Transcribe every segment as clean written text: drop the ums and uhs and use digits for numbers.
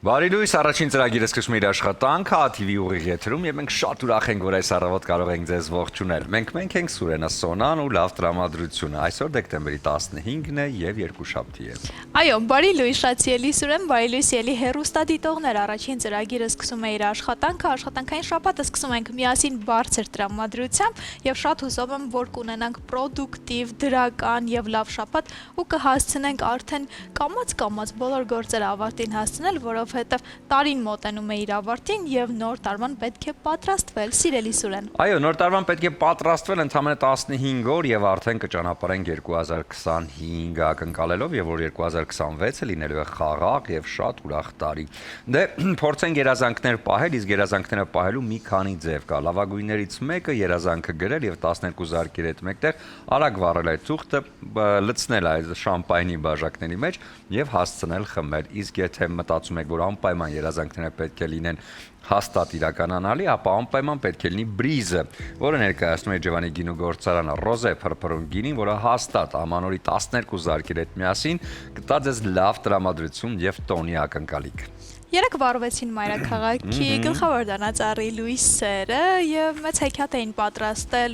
Բարի լույս, առաջին ծրագիրը սկսում է իր աշխատանքը ATV ուղիղ եթերում եւ մենք շատ ուրախ ենք, որ այս առավոտ կարող ենք ձեզ ողջունել։ Մենք ենք Սուրենը Սոնան ու լավ տրամադրությունը։ Այսօր դեկտեմբերի 15-ն է եւ երկուշաբթի է։ Այո, բարի լույս, Շացիելի Սուրեն, բարի լույս ելի հեռուստադիտողներ, առաջին ծրագիրը սկսում է իր աշխատանքը, աշխատանքային շաբաթը սկսում ենք միասին բարձր տրամադրությամբ եւ շատ հուսով եմ, որ կունենանք պրոդուկտիվ, դրական եւ լավ շաբաթ ու կհասցնենք արդեն կամաց բոլոր գործերը ավարտին հասցնել, որովհետեւ տարին մոտենում է իր ավարտին եւ նոր տարվան պետք է պատրաստվել, սիրելի Սուրեն։ Այո, նոր տարվան պետք է պատրաստվել ընդամենը 15 օր եւ արդեն կճանապարհենք 2025 ակնկալելով եւ որ 2026-ը լինելու է խաղաղ եւ շատ ուրախ տարի։ Դե փորձենք երազանքներ պահել, իսկ երազանքները պահելու մի քանի ձև կա։ Լավագույններից մեկը երազանքը գրել եւ 12 զարկերի հետ մեկտեղ արագ վառել այդ թուղթը, լցնել այդ շամպայնի բաժակների մեջ եւ հասցնել խմել։ Իսկ եթե մտածում եք, որ անպայման երազանքները պետք է լինեն հաստատ իրականանալի, ապա անպայման պետք է լինի բրիզը, որը ներկայացնում է Ջևանի գինու գործարանը ռոզե փրփրուն գինին, որը հաստատ ամանորի 12 զարկերի հետ միասին կտա ձեզ լավ տրամադրություն եւ տոնի ակնկալիք։ Երեք վառվեցին մայրաքաղաքի գլխավոր դանածառի լույսերը եւ մեծ հեքիաթ էին պատրաստել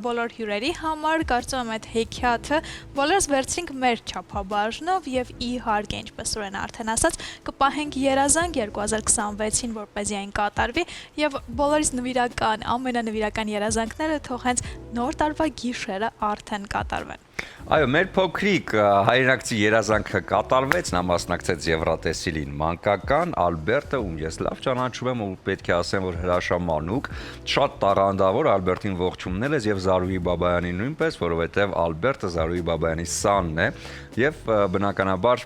բոլոր հյուրերի համար, կարծում եմ այդ հեքիաթը բոլորս վերցրինք մեր չափաբաժնով եւ իհարկե ինչպես Սուրեն արդեն ասաց, կպահենք երազանք 2026-ին, որպեսզի այն կատարվի եւ բոլորիս նվիրական, ամենանվիրական երազանքները թող հենց նոր տարվա գիշերը արդեն կատարվեն։ Այո, մեր փոքրիկ հայրենակցի երազանքը կատարվեց, նա մասնակցեց Եվրատեսիլին մանկական, Ալբերտը, ում ես լավ ճանաչում եմ, ու պետք է ասեմ, որ հրաշամանուկ, շատ տաղանդավոր, Ալբերտին ողջուննել ես եւ Զարուհի Բաբայանին նույնպես, որովհետեւ Ալբերտը Զարուհի Բաբայանի սանն է եւ բնականաբար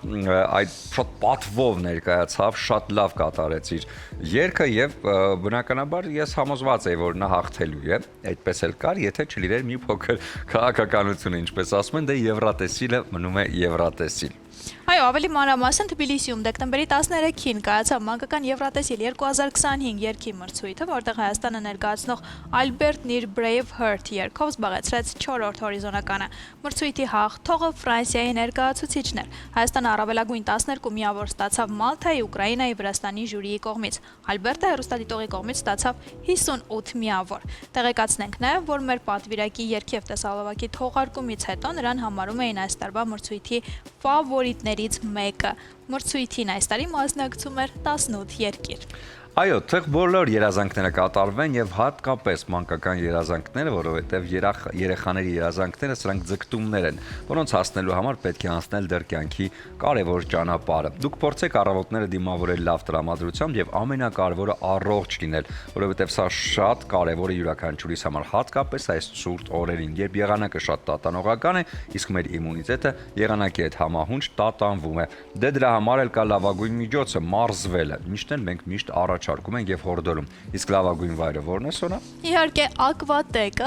այդ շատ պատվով ներկայացավ, շատ լավ կատարեց իր երգը եւ բնականաբար ես համոզված եի, որ նա հաղթելու է, այդպես էլ կար, եթե չլիներ մի փոքր քաղաքականություն, ինչպես ասում են, դե Եվրատեսիլը մնում է Եվրատեսիլ։ Այո, ավելի մանրամասն Թբիլիսիում դեկտեմբերի 13-ին կայացավ մանկական Եվրատեսիլ 2025 երգի մրցույթը, որտեղ Հայաստանը ներկայացնող Ալբերտն իր Brave Heart երգով զբաղեցրեց 4-րդ հորիզոնականը։ Մրցույթի հաղթողը Ֆրանսիայի ներկայացուցիչն էր։ Հայաստանը առավելագույն 12 միավոր ստացավ Մալթայի, Ուկրաինայի, Վրաստանի ժյուրիի կողմից։ Ալբերտը հեռուստադիտողի կողմից ստացավ 58 միավոր։ Տեղեկացնենք նաև, որ մեր պատվիրակի երգի եւ տեսահոլովակի թողարկումից հետո նրան համարում էին այս տարվա մրցույթի ֆավորիտներից մեկը։ Մրցույթին այս տարի մասնակցում էր 18 երկիր։ Այո, թող բոլոր երազանքները կատարվեն եւ հատկապես մանկական երազանքները, որովհետեւ երեխաների երազանքները սրանք ձգտումներ են, որոնց հասնելու համար պետք է անցնել դեռ կյանքի կարևոր ճանապարհը։ Դուք փորձեք առավոտները դիմավորել լավ տրամադրությամբ եւ ամենակարևորը առողջ լինել, որովհետեւ սա շատ կարևոր է յուրաքանչյուրիս համար, հատկապես այս ցուրտ օրերին, երբ եղանակը շատ տատանողական է, իսկ մեր իմունիտետը եղանակի հետ համահունչ տատանվում է։ Դե դրա համար էլ կա լավագույն միջոցը՝ մարզվելը։ Միշտ էլ մենք միշտ առաջարկում ենք եւ հորդորում։ Իսկ լավագույն վայրը ո՞րն է, Սոնա։ Իհարկե,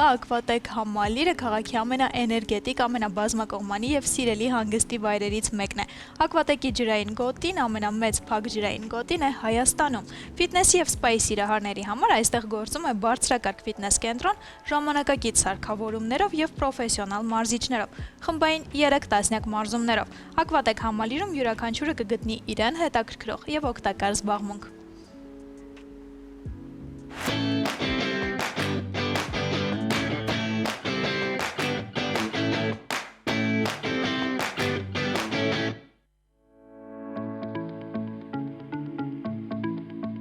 Ակվատեկ համալիրը քաղաքի ամենաէներգետիկ, ամենաբազմակողմանի եւ սիրելի հանգստի վայրերից մեկն է։ Ակվատեկի ջրային գոտին ամենամեծ փակ ջրային գոտին է Հայաստանում։ Ֆիթնեսի եւ սպայի սիրահարների համար այստեղ գործում է բարձրակարգ ֆիթնես կենտրոն, ժամանակակից սարքավորումներով եւ պրոֆեսիոնալ մարզիչներով, խմբային 3 տասնյակ մարզումներով։ Ակվատեկ համալիրում յուրաքանչյուրը կգտնի իրեն հետաքրքրող եւ օգտակար զբաղմունք։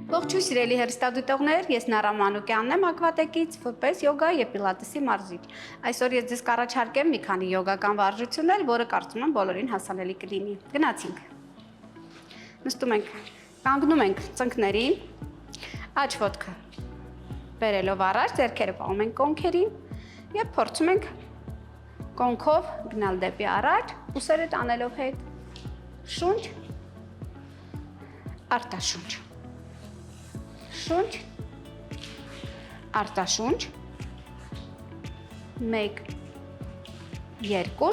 Ողջույն սիրելի հեռուստադիտողներ, ես Նարա Մանուկյանն եմ Ակվատեկից, որպես յոգա եւ պիլատեսի մարզիչ։ Այսօր ես ձեզ կառաջարկեմ մի քանի յոգական վարժություններ, որը կարծում եմ բոլորին հասանելի կլինի։ Գնացինք։ Նստում ենք, կանգնում ենք ծնկներին, աջ ոտքը բերելով առաջ, ձեռքերը պահում ենք կոնքերին եւ փորձում ենք կոնքով գնալ դեպի առաջ, ուսերը տանելով հետ, շունչ, արտաշունչ։ Շունչ, արտաշունչ, 1, 2,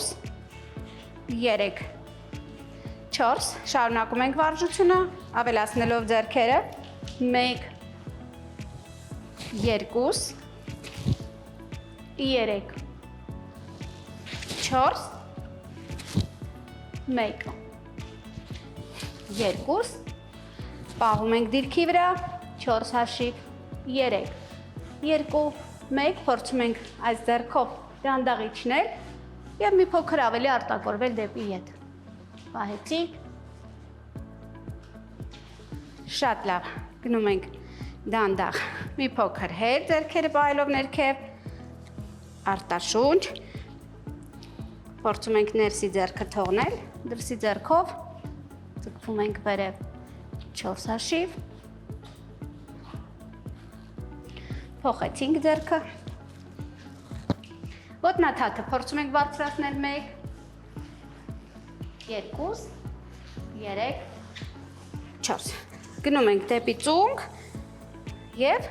3, 4, շարունակում ենք վարժությունը, ավելացնելով ձեռքերը, 1, 2, 3, 4, 1, 2, պահում ենք դիրքի վրա, 4 հաշիվ, 3, 2, 1, փորձում ենք այս ձեռքով դանդաղ իջնել և մի փոքր ավելի արտակորվել դեպի ետ։ Պահեցինք, շատ լավ, գնում ենք դանդաղ, մի փոքր հետ, ձեռքերը պահելով ներքև, արտաշունչ, փորձում ենք ներսի ձեռքը թողնել, դրսի ձեռքով, ձգվում ենք վերև 4 հաշիվ, փոխեցինք ձեռքը, ոտնաթաթը փորձում ենք բարձրացնել 1, 2, 3, 4, գնում ենք դեպի ծունկ և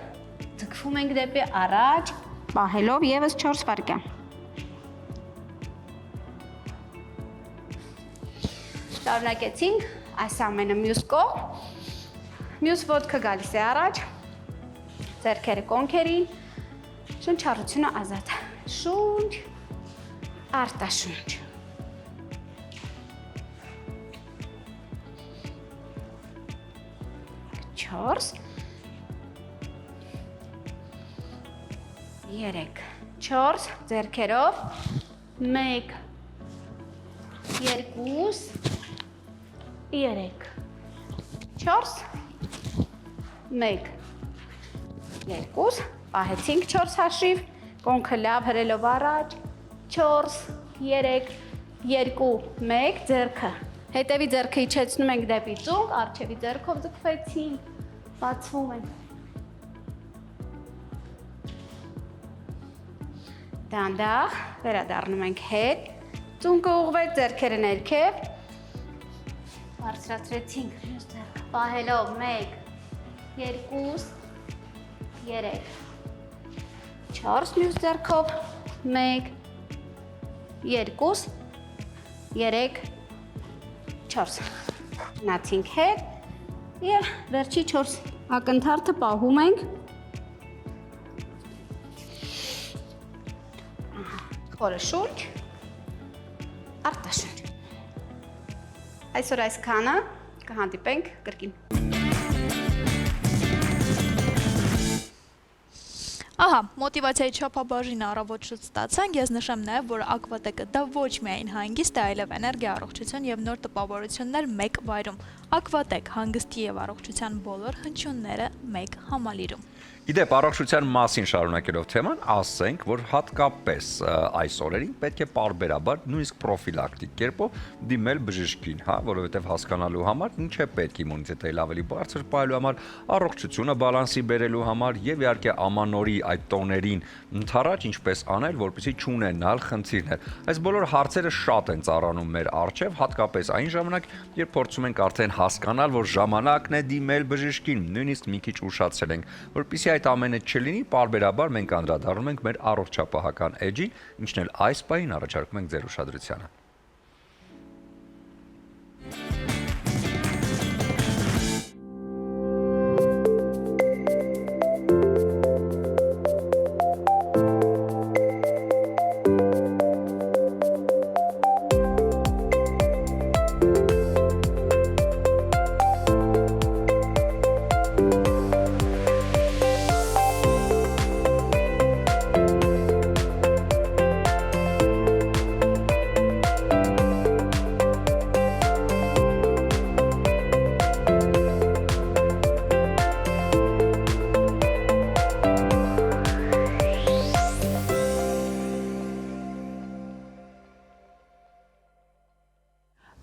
ձգվում ենք դեպի առաջ, պահելով ևս 4 վայրկյան։ Շարունակեցինք այս ամենը մյուս կողմ, մյուս ոտքը գալիս է առաջ, ձեռքերը կոնքերին, շնչառությունը ազատ, շունչ, արտաշունչ։ Չորս, 3, 4, ձեռքերով, 1, 2, 3, 4, 1, 2, պահեցինք 4 հաշիվ, կոնքը լավ հրելով առաջ, 4, 3, 2, 1, ձեռքը, հետևի ձեռքը իջեցնում ենք դեպի ծունկ, առջևի ձեռքով ձգվեցինք, բացվում ենք, դանդաղ, վերադառնում ենք հետ, ծունկը ուղղվեց, ձեռքերը ներքև, բարձրացրեցինք, մյուս ձեռքը պահելով 1, 2, 3, 4, մյուս ձեռքով 1, 2, 3, 4, գնացինք հետ և վերջի 4 ակնթարթը պահում ենք, խորը շունչ, արտաշունչ։ Այսօր այսքանը, կհանդիպենք կրկին։ Ահա, մոտիվացիայի չափաբաժին առավոտ շուտ ստացանք, ես նշեմ նաև, որ Ակվատեկը դա ոչ միայն հանգիստ է, այլև էներգիա, առողջություն և նոր տպավորություններ մեկ վայրում։ Ակվատեք հանգստի և առողջության բոլոր հնչյունները մեկ համալիրում։ Իդեպ առողջության մասին շարունակելով թեման, ասենք, որ հատկապես այս օրերին պետք է պարբերաբար նույնիսկ պրոֆիլակտիկ կերպով դիմել բժշկին, հա, որովհետև հասկանալու համար ինչ է պետք իմունիտետը ավելի բարձր պահելու համար, առողջությունը բալանսի բերելու համար եւ իհարկե ամանորի այդ տոներին ընդառաջ ինչպես անել, որպեսզի չունենալ խնդիրներ։ Այս բոլոր հարցերը շատ են ծառանում մեր առջև, հատկապես այն ժամանակ, երբ փորձում ենք արդեն հասկանալ, որ ժամանակն է դիմել բժշկին, նույնիսկ մի քիչ ուշացրել ենք, որպեսզի այդ ամենը չլինի, պարբերաբար մենք անդրադառնում ենք մեր առողջապահական էջին, ինչն էլ այս պահին առաջարկում ենք ձեր ուշադրությանը։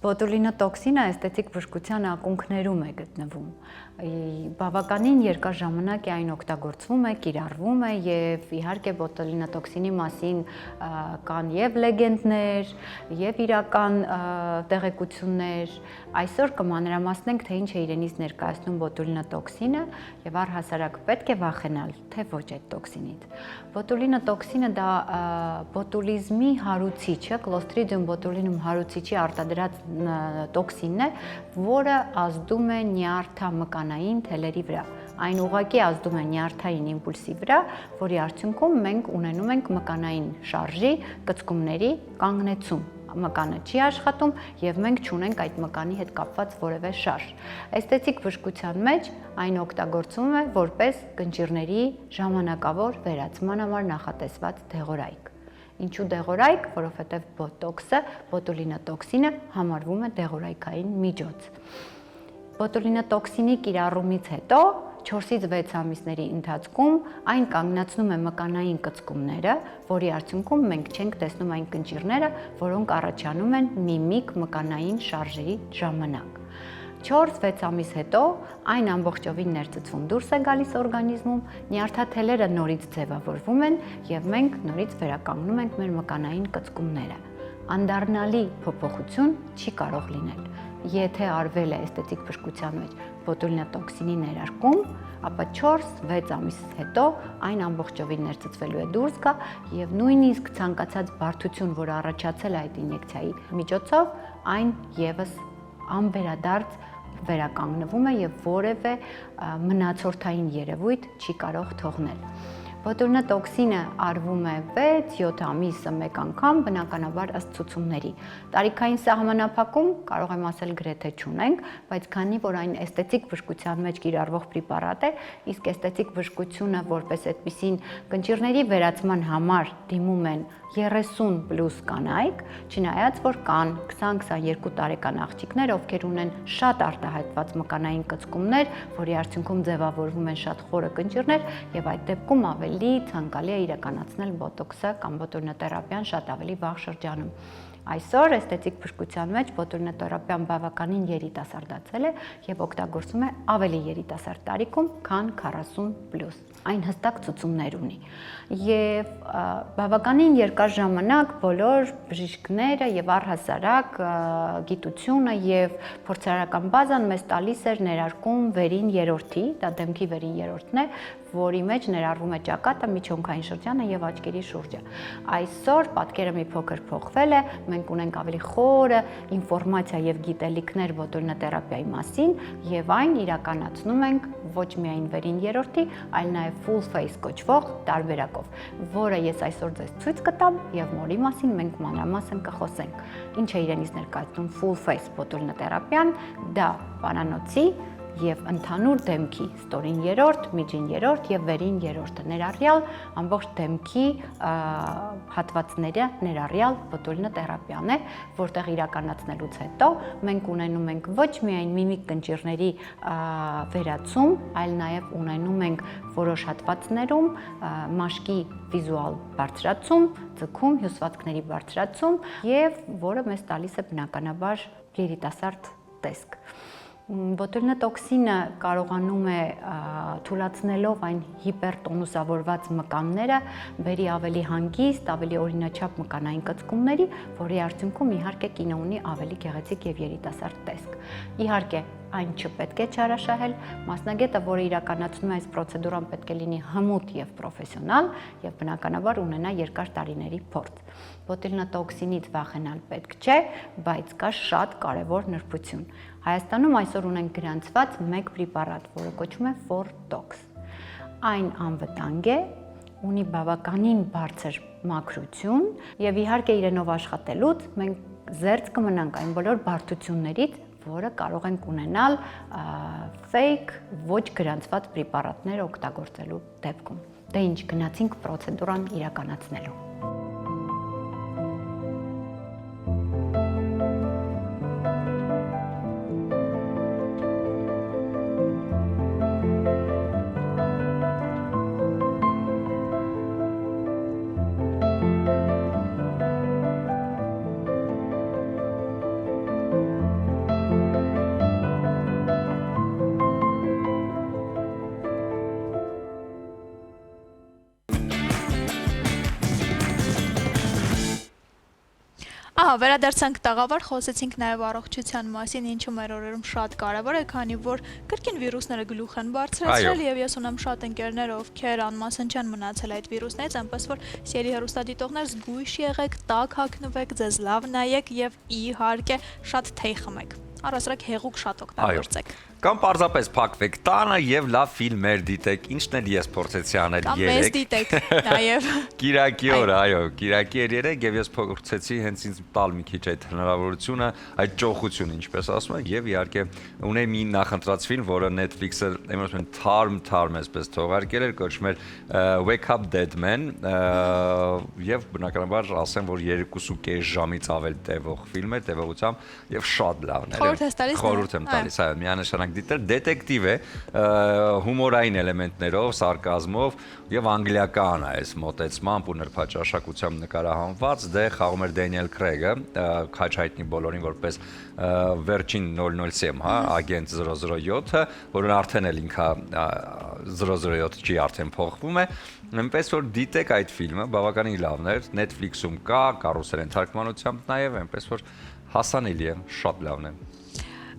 Բոտուլինոտոքսինը էսթետիկ բժշկության ակունքներում է գտնվում։ Բավականին երկար ժամանակ այն օգտագործվում է, կիրառվում է եւ իհարկե բոտուլինոտոքսինի մասին կան եւ լեգենդներ, եւ իրական տեղեկություններ։ Այսօր կմանրամասնենք, թե ինչ է իրենից ներկայացնում բոտուլինոտոքսինը եւ առհասարակ պետք է վախենալ, թե ոչ այդ տոքսինից։ Բոտուլինոտոքսինը դա բոտուլիզմի հարուցիչը, Clostridium botulinum հարուցիչի արտադրած տոքսինն է, որը ազդում է նյարդամկանային թելերի վրա։ Այն ուղղակի ազդում է նյարդային իմպուլսի վրա, որի արդյունքում մենք ունենում ենք մկանային շարժի, կծկումների կանգնեցում, մկանը չի աշխատում եւ մենք չունենք այդ մկանի հետ կապված որևէ շարժ։ Էսթետիկ բժշկության մեջ այն օգտագործվում է որպես կնճիռների ժամանակավոր վերացման համար նախատեսված դեղորայք։ Ինչու դեղորայք, որովհետեւ բոտոքսը, բոտուլինոտոքսինը համարվում է դեղորայքային միջոց։ Բոտուլինոտոքսինի կիրառումից հետո 4-ից 6 ամիսների ընթացքում այն կանգնացնում է մկանային կծկումները, որի արդյունքում մենք չենք տեսնում այն կնճիռները, որոնք առաջանում են միմիկ մկանային շարժերի ժամանակ։ 4-6 ամիս հետո այն ամբողջովին ներծծվում դուրս է գալիս օրգանիզմում, նյարդաթելերը նորից ձևավորվում են եւ մենք նորից վերականգնում ենք մեր մկանային կծկումները։ Անդառնալի փոփոխություն չի կարող լինել։ Եթե արվել է էսթետիկ բժշկության մեջ բոտուլինոտոքսինի ներարկում, ապա 4-6 ամիս հետո այն ամբողջովին ներծծվելու է դուրս գա եւ նույնիսկ ցանկացած բարդություն, որը առաջացել է այդ ինյեկցիայի միջոցով, այն եւս անվերադարձ վերականգնվում է եւ որևէ մնացորդային երևույթ չի կարող թողնել։ Բոտուլինոտոքսինը արվում է 6-7 ամիսը մեկ անգամ, բնականաբար ըստ ցուցումների։ Տարիքային սահմանափակում կարող եմ ասել գրեթե չունենք, բայց քանի որ այն էսթետիկ բժշկության մեջ կիրառվող պրեպարատ է, իսկ էսթետիկ բժշկությունը որպես այդպիսին կնճիռների վերացման համար դիմում են 30+ կանայք, չնայած որ կան 20-22 տարեկան աղջիկներ, ովքեր ունեն շատ արտահայտված մկանային կծկումներ, որի արդյունքում ձևավորվում են շատ խորը կնճիռներ եւ այդ դեպքում ավելի ցանկալի է իրականացնել բոտոքսը կամ բոտուլինոթերապիան շատ ավելի վաղ շրջանում։ Այսօր էսթետիկ բժշկության մեջ բոտուլինոթերապիան բավականին երիտասարդացել է եւ օգտագործվում է ավելի երիտասարդ տարիքում, քան 40+։ Այն հստակ ցուցումներ ունի։ Եվ բավականին երկար ժամանակ բոլոր բժիշկները եւ առհասարակ գիտությունը եւ փորձարարական բազան մեզ տալիս էր ներարկում վերին երրորդի, դա դեմքի վերին երրորդն է, որի մեջ ներառվում է ճակատը, միջոնքային շրջանը եւ աչքերի շուրջը։ Այսօր պատկերը մի փոքր փոխվել է, մենք ունենք ավելի խորը ինֆորմացիա եւ գիտելիքներ բոտուլինոթերապիայի մասին եւ այն իրականացնում ենք ոչ միայն վերին երրորդի, այլ նաեւ full face կոչվող տարբերակով, որը ես այսօր ձեզ ցույց կտամ եւ որի մասին մենք մանրամասն կխոսենք։ Ինչ է իրենից ներկայացնում full face բոտուլինոթերապիան, դա պարանոցի եւ ընդհանուր դեմքի ստորին երրորդ, միջին երրորդ եւ վերին երրորդը ներառյալ ամբողջ դեմքի հատվածները ներառյալ բոտուլինոթերապիան է, որտեղ իրականացնելուց հետո մենք ունենում ենք ոչ միայն միմիկ կնճիռների վերացում, այլ նաեւ ունենում ենք որոշ հատվածներում մաշկի վիզուալ բարձրացում, ձգում, հյուսվածքների բարձրացում եւ որը մեզ տալիս է բնականաբար երիտասարդ տեսք։ Բոտուլինոտոքսինը կարողանում է թուլացնելով այն հիպերտոնուսավորված մկանները բերի ավելի հանգիստ, ավելի օրինաչափ մկանային կծկումների, որի արդյունքում իհարկե կինը ունի ավելի գեղեցիկ եւ երիտասարդ տեսք։ Իհարկե այն չպետք է չարաշահել, մասնագետը, որը իրականացնում է այս պրոցեդուրան, պետք է լինի հմուտ եւ պրոֆեսիոնալ եւ բնականաբար ունենա երկար տարիների փորձ։ Բոտուլինոտոքսինից վախենալ պետք չէ, բայց կա շատ կարևոր նրբություն։ Հայաստանում այսօր ունենք գրանցված մեկ պրեպարատ, որը կոչվում է Fortox։ Այն անվտանգ է, ունի բավականին բարձր մաքրություն եւ իհարկե իրենով աշխատելուց մենք զերծ կմնանք այն բոլոր բարդություններից, որը կարող ենք ունենալ fake ոչ գրանցված պրեպարատներ օգտագործելու դեպքում։ Դե ինչ, գնացինք պրոցեդուրան իրականացնելու։ Վերադարձանք տաղավար, խոսեցինք նաև առողջության մասին, ինչը մեր օրերում շատ կարևոր է, քանի որ կրկին վիրուսները գլուխ են բարձրացրել եւ ես ունեմ շատ ընկերներ, ովքեր անմասն չեն մնացել այդ վիրուսներից, այնպես որ սիրելի հեռուստադիտողներ, զգույշ եղեք, տաք հագնվեք, ձեզ լավ նայեք եւ իհարկե շատ թեյ խմեք։ առասարակ հեղուկ շատ օգտագործեք։ Կամ պարզապես փակվեք տանը եւ լավ ֆիլմեր դիտեք, ինչն էլ ես փորձեցի անել Կամ մեզ դիտեք նաեւ։ Կիրակի օր, Կիրակի էր երեք եւ ես փորձեցի հենց ինձ տալ մի քիչ այդ հնարավորությունը, այդ ճոխությունը, ինչպես ասում են, եւ իհարկե ունեի մի նախընտրած ֆիլմ, որը Netflix-ը եմոսիոն թարմ այսպես թողարկել էր, կոչվում էր Wake Up Dead Man, եւ բնականաբար ասեմ, որ 2.5 ժամից ավել տևող ֆիլմ է, տևողությամբ եւ շատ լավն էր։ Խորհուրդ եմ տալիս, այո, միանշանակ դիտել, դետեկտիվ է, հումորային էլեմենտներով, սարկազմով եւ անգլիական է այս մոտեցմամբ ու նրբաճաշակությամբ նկարահանված, դե խաղում էր Դենիել Քրեգը, քաչ հայտնի բոլորին որպես վերջին 007, հա, agent 007-ը, որն արդեն էլ ինքա 007 չի արդեն փոխվում է, այնպես որ դիտեք այդ ֆիլմը, բավականին լավն էր, Netflix-ում կա, կարուսել են թարգմանությամբ նաեւ, այնպես որ հասանելի է, շատ լավն է։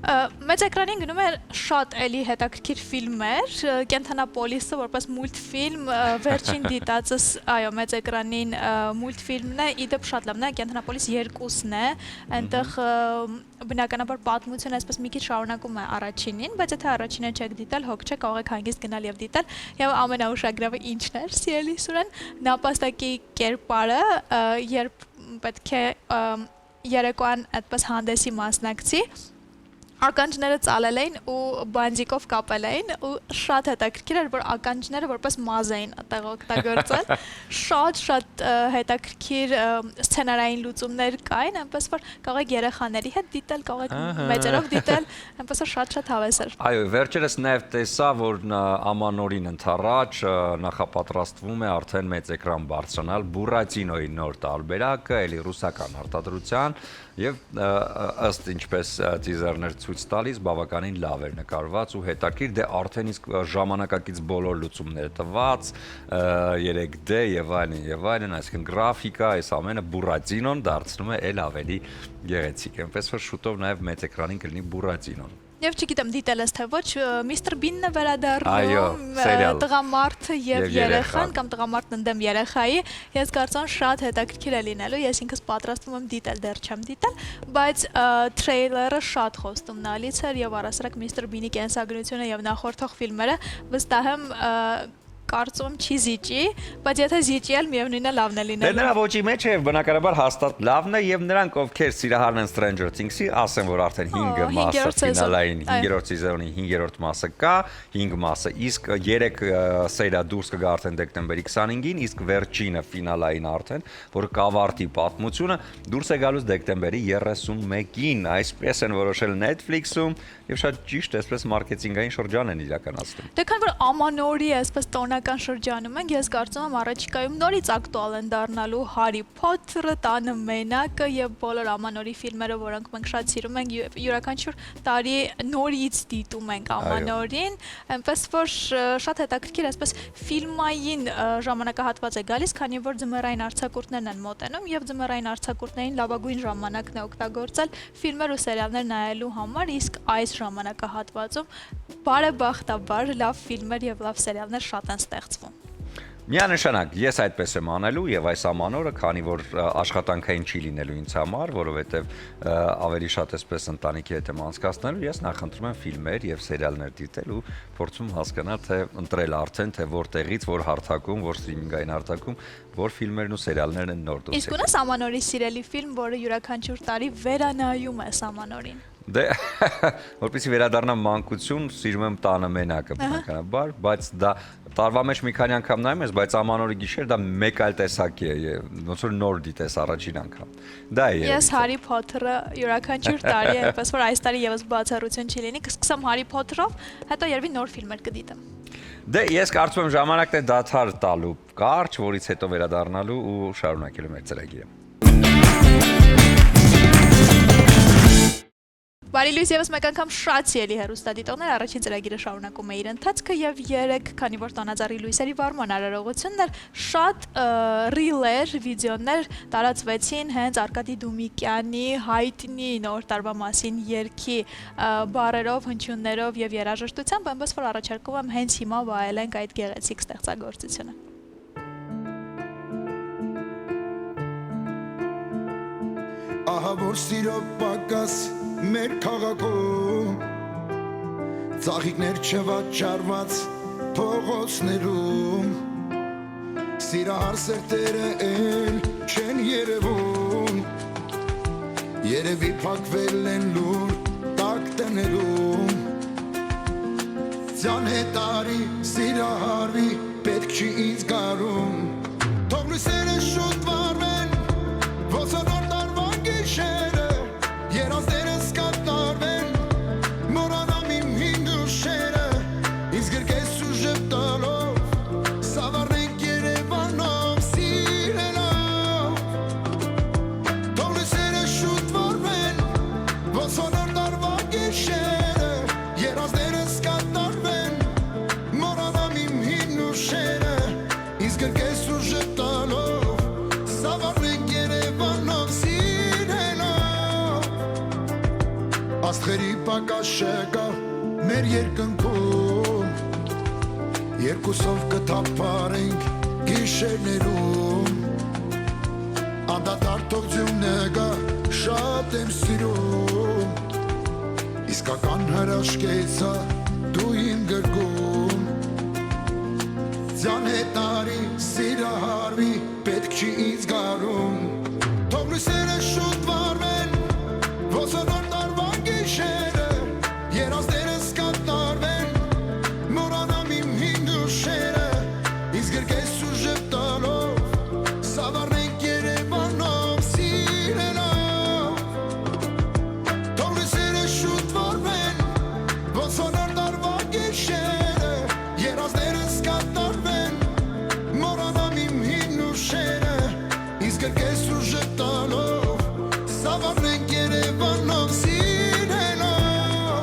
Մեծ էկրանին գնում է շատ էլի հետաքրքիր ֆիլմեր, Կենթանապոլիսը որպես մուլտֆիլմ, վերջին դիտածս, այո, մեծ էկրանին մուլտֆիլմն է, իդեպ շատ լավն է, Կենթանապոլիս 2-ն է, այնտեղ բնականաբար պատմությունը այսպես մի քիչ շարունակում է առաջինին, բայց եթե առաջինը չեք դիտել, հոգ չեք, կարող եք հանգիստ գնալ եւ դիտել, եւ ամենաուշագրավը ինչն էր, սիրելի Սուրեն, նապաստակի կերպարը, երբ պետք է երեկոյան այդպես հանդեսի մասնակցի, ականջները ծալել էին ու բանջիկով կապել էին ու շատ հետաքրքիր էր, որ ականջները որպես մազ էին այդտեղ օգտագործել, շատ հետաքրքիր սցենարային լուծումներ կային, այնպես որ կարող եք երեխաների հետ դիտել, կարող եք մեծերով դիտել, այնպես որ շատ հավես էր։ Այո, վերջերս նաև տեսա, որ ամանորին ընթառաջ նախապատրաստվում է արդեն մեծ էկրան բարձրանալ Բուրատինոյի նոր տարբերակը, էլի ռուսական արտադրության եւ ըստ ինչպես տիզերներ ցույց տալիս բավականին լավ էր նկարված ու հետաքրքիր, դե արդեն իսկ ժամանակակից բոլոր լուծումները տված 3D եւ այլն, այսինքն գրաֆիկա, այս ամենը Բուրատինոն դարձնում է էլ ավելի գեղեցիկ, այնպես որ շուտով նաև մեծ էկրանին կլինի Բուրատինոն։ Եվ չգիտեմ դիտել ես թե ոչ, Միսթր Բինն է վերադառնում, տղամարդը եւ երեխան կամ տղամարդն ընդդեմ երեխայի, ես կարծում եմ շատ հետաքրքիր է լինելու, ես ինքս պատրաստվում եմ դիտել, դեռ չեմ դիտել, բայց թրեյլերը շատ խոստումնալից էր եւ առասարակ Միսթր Բինի կենսագրությունը եւ նախորդող ֆիլմերը վստահ եմ կարծում եմ չի զիջի, բայց եթե զիջի էլ միևնույնն է լավն է լինելու։ Դե նրա ոճի մեջ է բնականաբար հաստատ լավն է եւ նրանք ովքեր սիրահարն են Stranger Things-ի, ասեն որ արդեն 5 մասը ֆինալային 5-րդ սեզոնի 5-րդ մասը կա, 5 մասը, իսկ 3 սերիա դուրս կգա արդեն դեկտեմբերի 25-ին, իսկ վերջինը ֆինալային արդեն, որ կավարտի պատմությունը դուրս է գալուց դեկտեմբերի 31-ին, այսպես են որոշել Netflix-ում եւ շատ ճիշտ այսպես մարքեթինգային շրջան են իրականացնում։ Դե քան որ ամանորի այսպես տոնական շրջանում ենք, ես կարծում եմ առաջիկայում նորից ակտուալ են դառնալու Հարի Փոթերը, Տանը մենակը եւ բոլոր ամանորի ֆիլմերը, որոնք մենք շատ սիրում ենք, յուրաքանչյուր տարի նորից դիտում ենք ամանորին, այնպես որ շատ հետաքրքիր այսպես ֆիլմային ժամանակահատված է գալիս, քանի որ ձմեռային արձակուրդներն են մոտենում եւ ձմեռային արձակուրդներին լավագույն ժամանակն է օգտագործել ֆիլմեր ու սերիալներ նայելու համար, իսկ այս ժամանակահատվածում բարեբախտաբար լավ ֆիլմեր եւ լավ սերիալներ շատ են ստեղծվում։ Միանշանակ, ես այդպես եմ անելու եւ այս ամանորը, քանի որ աշխատանքային չի լինելու ինձ համար, որովհետեւ ավելի շատ այսպես ընտանիքի հետ եմ անցկացնելու, ես նախընտրում եմ ֆիլմեր եւ սերիալներ դիտել ու փորձում հասկանալ, թե ընտրել արդեն, թե որտեղից, որ հարթակում, որ սթրիմինգային հարթակում, որ ֆիլմերն ու սերիալներն են նոր դուրս եկել։ Իսկ ունես ամանորի սիրելի ֆիլմ, որը յուրաքանչյուր տարի վերանայում ես ամանորին։ Դե որպեսզի վերադառնամ մանկություն, սիրում եմ Տանը մենակը բնականաբար, բայց դա տարվա մեջ մի քանի անգամ նայում ես, բայց ամանորի գիշեր դա մեկ այլ տեսակի է, ոնց որ նոր դիտես առաջին անգամ։ Դա է։ Ես Հարի Փոթերը յուրաքանչյուր տարի, այնպես որ այս տարի եւս բացառություն չի լինի, կսկսեմ Հարի Փոթերով, հետո երևի նոր ֆիլմեր կդիտեմ։ Դե ես կարծում եմ ժամանակն է դադար տալու կարճ, որից հետո վերադառնալու ու շարունակելու մեր ծրագիրը։ Բարի լույս եւս մեկ անգամ շատ սիրելի հեռուստադիտողներ, առաջին ծրագիրը շարունակում է իր ընթացքը եւ 3, քանի որ տոնածառի լույսերի վարման արարողությունն էր, շատ ռիլեր, վիդեոներ տարածվեցին հենց Արկադի Դումիկյանի հայտնի նոր տարվա մասին երգի բառերով, հնչյուններով եւ երաժշտությամբ, այնպես որ առաջարկում եմ հենց հիմա վայելենք այդ գեղեցիկ ստեղծագործությունը։ Ահա որ սիրո պակաս մեր քաղաքում ծաղիկներ չվաճառված փողոցներում սիրահար սերտերը էլ չեն երևում երևի փակվել են լուր տակ տներում ձյան հետարի սիրահարվի պետք չի ինձ գարում թող լույսերը շուտ վարվեն ոսանոր տարվան գիշերը երազները սկատարվեն մորանամ իմ հին դուշերը ինձ գրկես ու ժպտալով սավառնենք Երևանով սիրելով թող լույսերը շուտ վարվեն ոսանոր տարվան գիշերը երազները սկատարվեն մորանամ իմ հին դուշերը ինձ գրկես ու ժպտալով սավառնենք Երևանով սիրելով աստղերի պակասը կա մեր երկնքում երկուսով կթափարենք գիշերներում անդադար թող ձյունը գա շատ եմ սիրում իսկական հրաշքեցա դու իմ գրկում ձյան հետարի սիրահարվի պետք չի ինձ գարում թող լույսերը շուտ վարվեն ոսանոր տարվան գիշերը երազները սկատարվեն մորանամ իմ հին դուշերը ինձ գրկես ու ժպտալով սավառնենք Երևանով սիրելով թող լույսերը շուտ վարվեն ոսանոր տարվան գիշերը երազները սկատարվեն մորանամ իմ հին դուշերը ինձ գրկես ու ժպտալով սավառնենք Երևանով սիրելով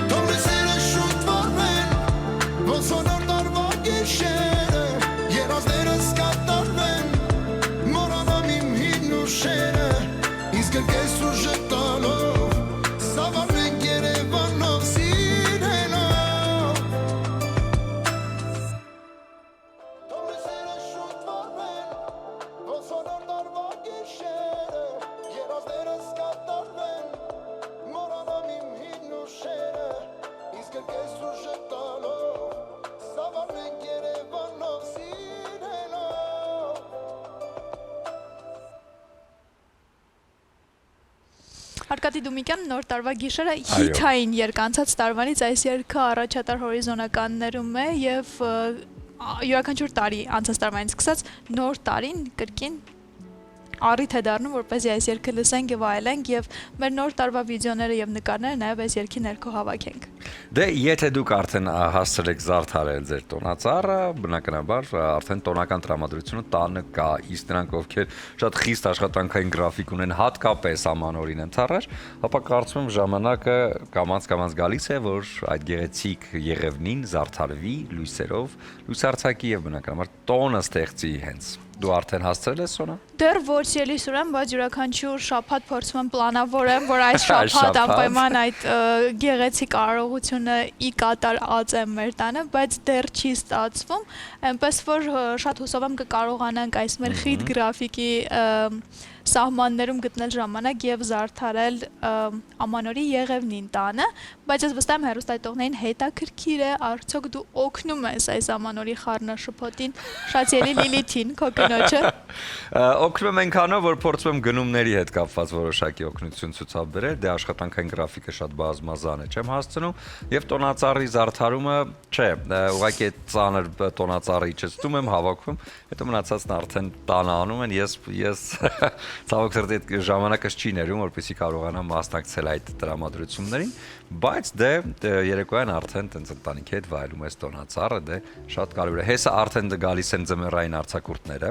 թող լույսերը շուտ վարվեն ոսանոր տարվան գիշերը երազները սկատարվեն մորանամ իմ հին դուշերը ինձ գրկես ու ժպտալով սավառնենք Երևանով սիրելով թող լույսերը շուտ վարվեն ոսանոր տարվան գիշերը երազները սկատարվեն մորանամ իմ հին դուշերը ինձ գրկես ու ժպտալով սավառնենք Երևանով սիրելով Արկադի Դումիկյան նոր տարվա գիշերը հիթային երկանցած տարվանից այս երգը առաջատար հորիզոնականներում է եւ յուրաքանչյուր տարի անցած տարվանից սկսած նոր տարին կրկին առիթ է դառնում որպեսզի այս երգը լսենք եւ այլենք եւ մեր նոր տարվա վիդեոները եւ նկարները նաեւ այս երգի ներքո հավաքենք Դե եթե դուք արդեն հասցրել եք զարդարել ձեր տոնածառը, բնականաբար արդեն տոնական տրամադրությունը տանը կա, իսկ նրանք ովքեր շատ խիստ աշխատանքային գրաֆիկ ունեն, հատկապես ամանորին ընթառաջ, ապա կարծում եմ ժամանակը կամաց գալիս է, որ այդ գեղեցիկ Եղևնին զարդարվի լույսերով, լույսարցակի եւ բնականաբար տոնը ստեղծի հենց Դու արդեն հասցրել ես Սոնա։ Դեռ ոչ ելիս ուրեմ, բայց յուրաքանչյուր շաբաթ փորձում եմ պլանավորեմ, որ այս շաբաթ անպայման այդ գեղեցիկ կարողությունը ի կատար ածեմ մեր տանը, բայց դեռ չի ստացվում, այնպես որ շատ հուսով եմ կկարողանանք այս մեր խիտ գրաֆիկի սահմաններում գտնել ժամանակ եւ զարդարել ամանորի Եղևնին տանը, բայց ես վստահ եմ հեռուստադիտողներին հետաքրքիր է, արդյոք դու օգնում ես այս ամանորի խառնաշփոթին, շատ ելի Լիլիթին, քո կնոջը։ Օգնում եմ այնքանով, որ փորձում եմ գնումների հետ կապված որոշակի օգնություն ցուցաբերել, դե աշխատանքային գրաֆիկը շատ բազմազան է, չեմ հասցնում, եւ տոնածառի զարդարումը, չէ, ուղղակի ծանր տոնածառի իջեցնում եմ, հավաքում, հետո մնացածն արդեն տանը անում են, ես ցավոք սրտի այդ ժամանակս չի ներում, որպեսզի կարողանամ մասնակցել այդ տրամադրություններին, բայց դե երեկոյան արդեն տենց ընտանիքի հետ վայելում ես տոնածառը, դե շատ կարևոր է։ Հեսա արդեն գալիս են ձմեռային արձակուրդները,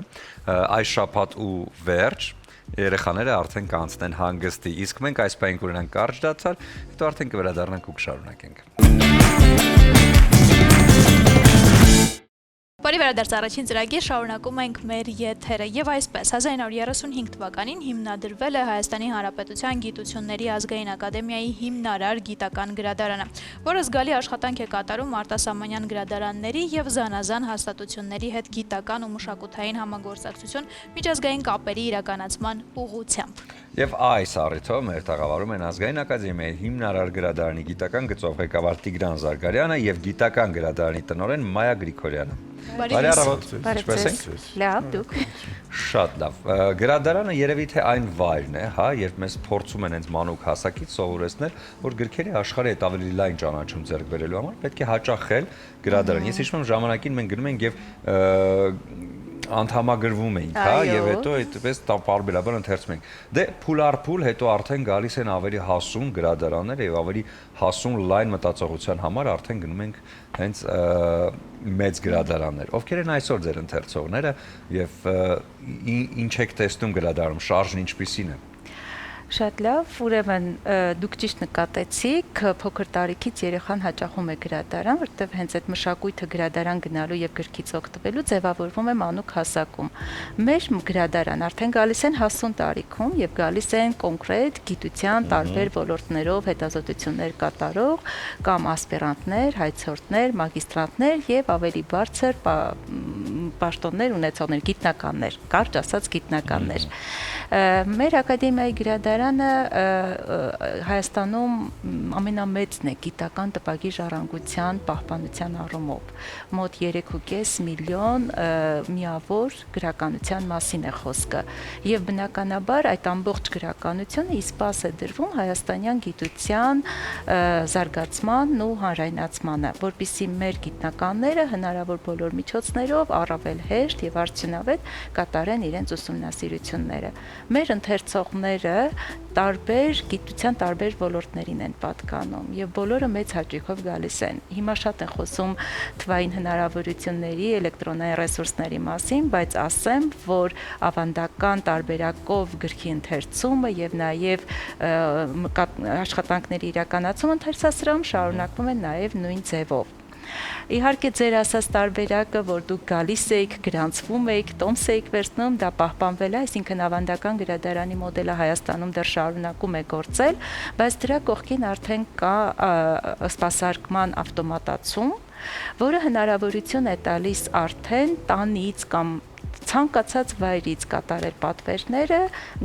այս շաբաթ ու վերջ երեխաները արդեն կանցնեն հանգստի, իսկ մենք այս պահին կունենանք կարճ դադար, հետո արդեն կվերադառնանք ու կշարունակենք։ Բարի վերադարձ առաջին ծրագիր, շարունակում ենք մեր եթերը եւ այսպես 1935 թվականին հիմնադրվել է Հայաստանի Հանրապետության Գիտությունների ազգային ակադեմիայի հիմնարար գիտական գրադարանը, որը զգալի աշխատանք է կատարում արտասահմանյան գրադարանների եւ զանազան հաստատությունների հետ գիտական ու մշակութային համագործակցություն միջազգային կապերի իրականացման ուղղությամբ։ Եվ այս առիթով մեր տաղավարում են ազգային ակադեմիայի հիմնարար գրադարանի գիտական գծով ղեկավար Տիգրան Զարգարյանը եւ գիտական գրադարանի տնօրեն Մայա Գրիգորյանը։ Բարի առավոտ։ Ինչպե՞ս եք։ Լավ, դուք։ Շատ լավ։ Գրադարանը երևի թե այն վայրն է, հա, երբ մեզ փորձում են հենց մանուկ հասակից սովորեցնել, որ գրքերի աշխարհի հետ ավելի լայն ճանաչում ձեռք բերելու համար պետք է հաճախել գրադարան։ Ես հիշում եմ ժամանակին մենք գնում ենք եւ անդամագրվում էինք, հա, եւ հետո այդպես պարբերաբար ընթերցում ենք։ Դե փուլ առ փուլ հետո արդեն գալիս են ավելի հասուն գրադարաններ եւ ավելի հասուն լայն մտածողության համար արդեն գնում ենք հենց մեծ գրադարաններ։ Ովքեր են այսօր ձեր ընթերցողները եւ ինչ եք տեսնում գրադարանում, շարժն ինչպիսին է։ Շատ լավ, ուրեմն դուք ճիշտ նկատեցիք, փոքր տարիքից երեխան հաճախում է գրադարան, որտեղ հենց այդ մշակույթը գրադարան գնալու եւ գրքից օգտվելու ձևավորվում է մանուկ հասակում։ Մեր գրադարան արդեն գալիս են հասուն տարիքում եւ գալիս են կոնկրետ գիտության տարբեր ոլորտներով հետազոտություններ կատարող կամ ասպիրանտներ, հայցորդներ, մագիստրանտներ եւ ավելի բարձր պաշտոններ ունեցողներ, գիտնականներ, կարճ ասած գիտնականներ։ Մեր ակադեմիայի գրադարանը Հայաստանում ամենամեծն է գիտական տպագիր ժառանգության պահպանության առումով։ Մոտ 3.5 միլիոն միավոր գրականության մասին է խոսքը։ Եվ բնականաբար այդ ամբողջ գրականությունը իսպաս է դրվում հայաստանյան գիտության զարգացմանն ու հանրայնացմանը, որպեսզի մեր գիտնականները հնարավոր բոլոր միջոցներով առավել հեշտ եւ արդյունավետ կատարեն իրենց ուսումնասիրությունները։ Մեր ընթերցողները տարբեր գիտության տարբեր ոլորտներին են պատկանում եւ բոլորը մեծ հաճույքով գալիս են։ Հիմա շատ են խոսում թվային հնարավորությունների, էլեկտրոնային ռեսուրսների մասին, բայց ասեմ, որ ավանդական տարբերակով գրքի ընթերցումը եւ նաեւ աշխատանքների իրականացումը ընթերցասրահում շարունակվում է նաեւ նույն ձևով։ Իհարկե ձեր ասած տարբերակը, որ դուք գալիս եք, գրանցվում եք, տոմս եք վերցնում, դա պահպանվել է, այսինքն ավանդական գրադարանի մոդելը Հայաստանում դեռ շարունակում է գործել, բայց դրա կողքին արդեն կա սպասարկման ավտոմատացում, որը հնարավորություն է տալիս արդեն տանից կամ ցանկացած վայրից կատարել պատվերները,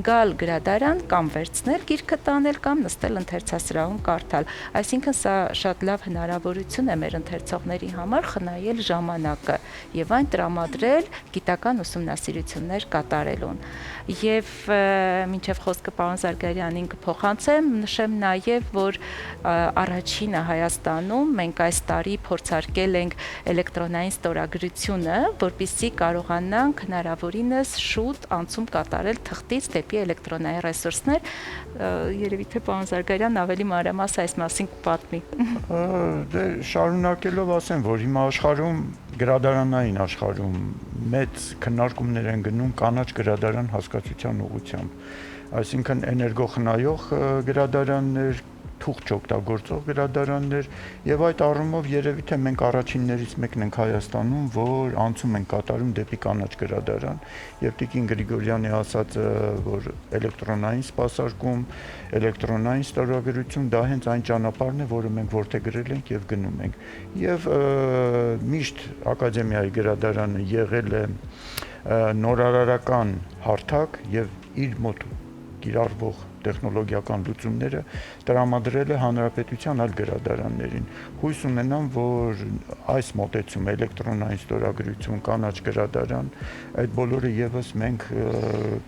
գալ գրադարան կամ վերցնել գիրքը տանել կամ նստել ընթերցասրահում կարդալ։ Այսինքն սա շատ լավ հնարավորություն է մեր ընթերցողների համար խնայել ժամանակը եւ այն տրամադրել գիտական ուսումնասիրություններ կատարելուն։ Եվ մինչև խոսքը պարոն Զարգարյանին կփոխանցեմ, նշեմ նաեւ, որ առաջինը Հայաստանում մենք այս տարի փորձարկել ենք էլեկտրոնային ստորագրությունը, որպեսզի կարողանանք հնարավորինս շուտ անցում կատարել թղթից դեպի էլեկտրոնային ռեսուրսներ։ Երևի թե պարոն Զարգարյանն ավելի մանրամասն այս մասին կպատմի։ Դե շարունակելով ասեմ, որ հիմա աշխարհում գրադարանային աշխարհում մեծ քննարկումներ են գնում կանաչ գրադարան հասկացության ուղղությամբ, այսինքն էներգոխնայող գրադարաններ, թուղթ չօգտագործող գրադարաններ եւ այդ առումով երևի թե մենք առաջիններից մեկն ենք Հայաստանում, որ անցում ենք կատարում դեպի կանաչ գրադարան եւ Տիկին Գրիգորյանի ասած, որ էլեկտրոնային սպասարկում, էլեկտրոնային ստորագրություն դա հենց այն ճանապարհն է, որը մենք որդեգրել ենք եւ գնում ենք։ Եվ միշտ ակադեմիայի գրադարանը եղել է նորարարական հարթակ եւ իր մոտ կիրառվող տեխնոլոգիական լուծումները տրամադրել է հանրապետության այլ գրադարաններին։ Հույս ունենամ, որ այս մոտեցումը էլեկտրոնային ստորագրություն, կանաչ գրադարան, այդ բոլորը եւս մենք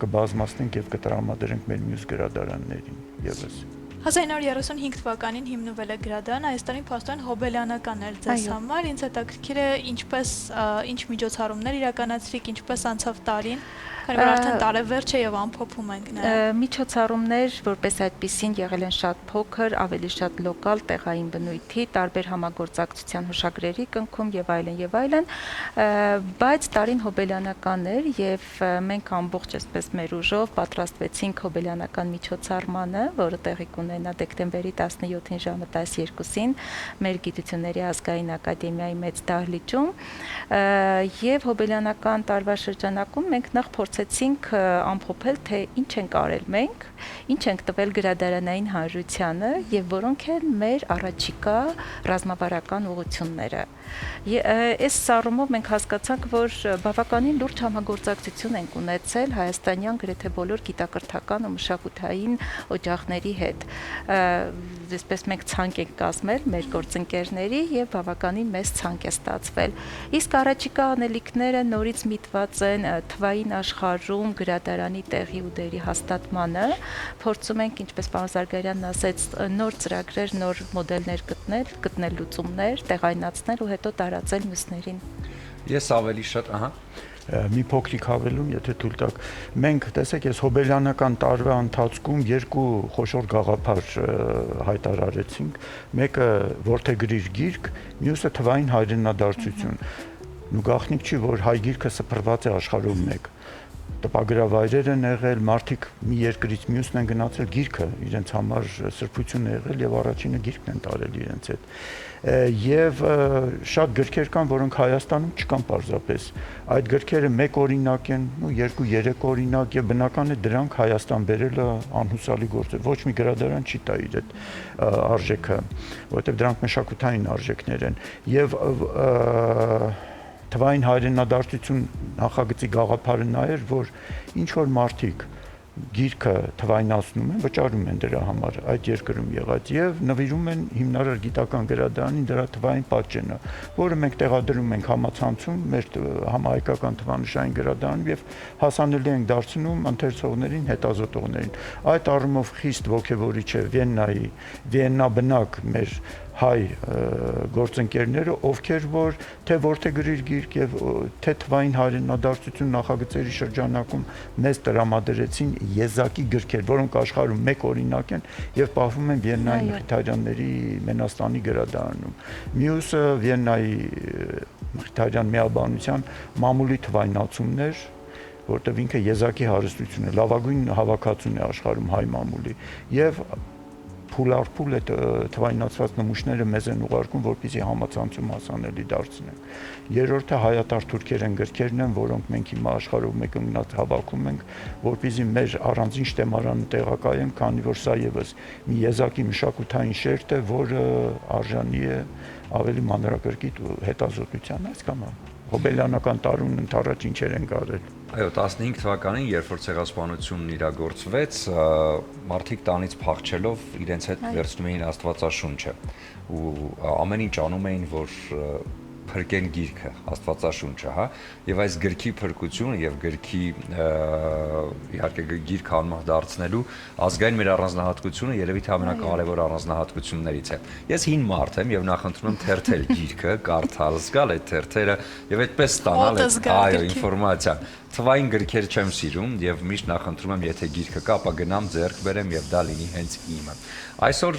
կբազմացնենք եւ կտրամադրենք մեր մյուս գրադարաններին եւս։ 1935 թվականին հիմնվել է գրադարանը, Հայաստանի փաստորեն հոբելյանական էր ձեզ համար, ինձ հետաքրքիր է ինչպես ինչ միջոցառումներ իրականացրիք, ինչպես անցավ տարին, քանի որ արդեն տարեվերջ է եւ ամփոփում ենք նաեւ։ Միջոցառումներ, որպես այդպիսին եղել են շատ փոքր, ավելի շատ լոկալ, տեղային բնույթի, տարբեր համագործակցության հուշագրերի կնքում եւ այլն, բայց տարին հոբելյանական էր եւ մենք ամբողջ այսպես մեր ուժով պատրաստվեցինք հոբելյանական միջոցառմանը, որը տեղի կունենա դեկտեմբերի 17-ին ժամը 12-ին մեր Գիտությունների ազգային ակադեմիայի մեծ դահլիճում եւ հոբելյանական տարվա շրջանակում մենք նախ փորձեցինք ամփոփել թե ինչ ենք արել մենք, ինչ ենք տվել գրադարանային հանրությանը եւ որոնք են մեր առաջիկա ռազմավարական ուղղությունները։ Այս առումով մենք հասկացանք, որ բավականին լուրջ համագործակցություն ենք ունեցել հայաստանյան գրեթե բոլոր գիտակրթական ու մշակութային օջախների հետ։ Այսպես մենք ցանկ ենք կազմել մեր գործընկերների եւ բավականին մեծ ցանկ է ստացվել։ Իսկ առաջիկա անելիքները նորից միտված են թվային աշխարհում գրադարանի տեղի ու դերի հաստատմանը։ Փորձում ենք, ինչպես պարոն Զարգարյանն ասեց, նոր ծրագրեր, նոր մոդելներ գտնել լուծումներ, տեղայնացնել ու հետո տարածել մյուսներին։ Ես ավելի շատ, մի փոքրիկ հավելում, եթե թույլ տաք։ Մենք, տեսեք, այս հոբելյանական տարվա ընթացքում երկու խոշոր գաղափար հայտարարեցինք։ Մեկը որդեգրիր գիրք, մյուսը թվային հայրենադարձություն։ Ու գաղտնիք չի, որ հայ գիրքը սփռված է աշխարհում մեկ։ Տպագրավայրեր են եղել, մարդիկ մի երկրից մյուսն են գնացել, գիրքը իրենց համար սրբություն է եղել եւ առաջինը գիրքն են տարել իրենց հետ։ Եվ շատ գրքեր կան, որոնք Հայաստանում չկան պարզապես։ Այդ գրքերը մեկ օրինակ են, ու 2-3 օրինակ եւ բնական է դրանք Հայաստան բերելը անհուսալի գործ է։ Ոչ մի գրադարան չի տա իր այդ արժեքը, որովհետեւ դրանք մշակութային արժեքներ են։ Եվ թվային հայրենադարձություն նախագծի գաղափարը նա էր, որ ինչ որ մարդիկ գիրքը թվայնացնում են, վճարում են դրա համար այդ երկրում եղած եւ նվիրում են հիմնարար գիտական գրադարանին դրա թվային պատճենը, որը մենք տեղադրում ենք համացանցում մեր համահայկական թվանշային գրադարանում եւ հասանելի ենք դարձնում ընթերցողներին, հետազոտողներին։ Այդ առումով խիստ ողջևորիչ է Վիեննաբնակ մեր հայ գործընկերները, ովքեր որ թե որդեգրիր գիրք եւ թե թվային հայրենադարձություն նախագծերի շրջանակում մեզ տրամադրեցին եզակի գրքեր, որոնք աշխարհում մեկ օրինակ են եւ պահվում են Վիեննայի Մխիթարյանների Մենաստանի գրադարանում։ Մյուսը Վիեննայի Մխիթարյան միաբանության մամուլի թվայնացումներ, որտեղ ինքը եզակի հարստություն է, լավագույն հավաքածուն է աշխարհում հայ մամուլի եւ փուլարփուլ այդ թվայնացված նմուշները մեզ են ուղարկում, որպեսզի համացանցում հասանելի դարձնենք։ Երրորդը հայատար թուրքերեն գրքերն են, որոնք մենք հիմա աշխարհում մեկընկնած հավաքում ենք, որպեսզի մեր առանձին շտեմարանը տեղակայենք, քանի որ սա եւս մի եզակի մշակութային շերտ է, որը արժանի է ավելի մանրակրկիտ հետազոտության, այսքան հոբելյանական տարուն ընթառաջ ինչեր են կարել։ Այո, 15 թվականին, երբ որ ցեղասպանությունն իրագործվեց, մարդիկ տանից փախչելով իրենց հետ վերցնում էին Աստվածաշունչը ու ամեն ինչ անում էին, որ փրկեն գիրքը, Աստվածաշունչը, հա, եւ այս գրքի փրկությունը եւ գրքի իհարկե գիրք անմահ դարձնելու ազգային մեր առանձնահատկությունը երևի թե ամենակարևոր առանձնահատկություններից է։ Ես հին մարդ եմ եւ նախընտրում եմ թերթել գիրքը, կարդալ, զգալ այդ թերթերը եւ այդպես ստանալ այո, ինֆորմացիա։ Թվային գրքեր չեմ սիրում եւ միշտ նախընտրում եմ, եթե գիրքը կա, ապա գնամ ձեռք բերեմ եւ դա լինի հենց իմը։ Այսօր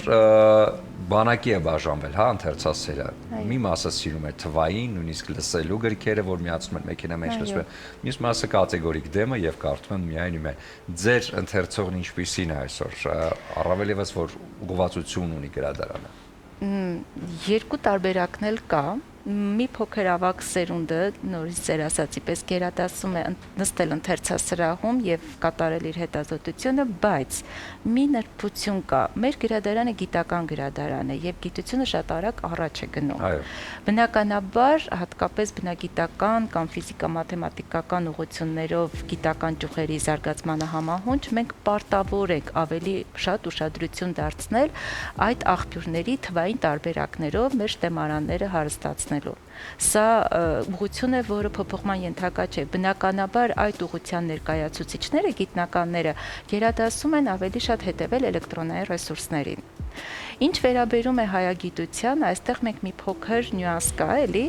բանակի է բաժանվել, հա, ընթերցասերը։ Մի մասը սիրում է թվային, նույնիսկ լսելու գրքերը, որ միացնում են մեքենա մեջ լսում են։ Մյուս մասը կատեգորիկ դեմը եւ կարդում են միայն իմը։ Ձեր ընթերցողն ինչպիսին է այսօր, առավել եւս որ ուղղվածություն ունի գրադարանը։ Երկու տարբերակն էլ կա։ Մի փոքր ավակ սերունդը նորից ձեր ասացի պես գերադասում է նստել ընթերցասրահում եւ կատարել իր հետազոտությունը, բայց մի նրբություն կա։ Մեր գրադարանը գիտական գրադարան է եւ գիտությունը շատ արագ առաջ է գնում։ Բնականաբար, հատկապես բնագիտական կամ ֆիզիկա-մաթեմատիկական ուղղություններով գիտական ճյուղերի զարգացմանը համահունչ մենք պարտավոր ենք ավելի շատ ուշադրություն դարձնել այդ աղբյուրների թվային տարբերակներով մեր շտեմարանները հարստացնել։ Սա ուղղություն է, որը փոփոխման ենթակա չէ։ Բնականաբար այդ ուղղության ներկայացուցիչները, գիտնականները գերադասում են ավելի շատ հետևել էլեկտրոնային ռեսուրսներին։ Ինչ վերաբերում է հայագիտության, այստեղ մենք մի փոքր նյուանս կա, էլի,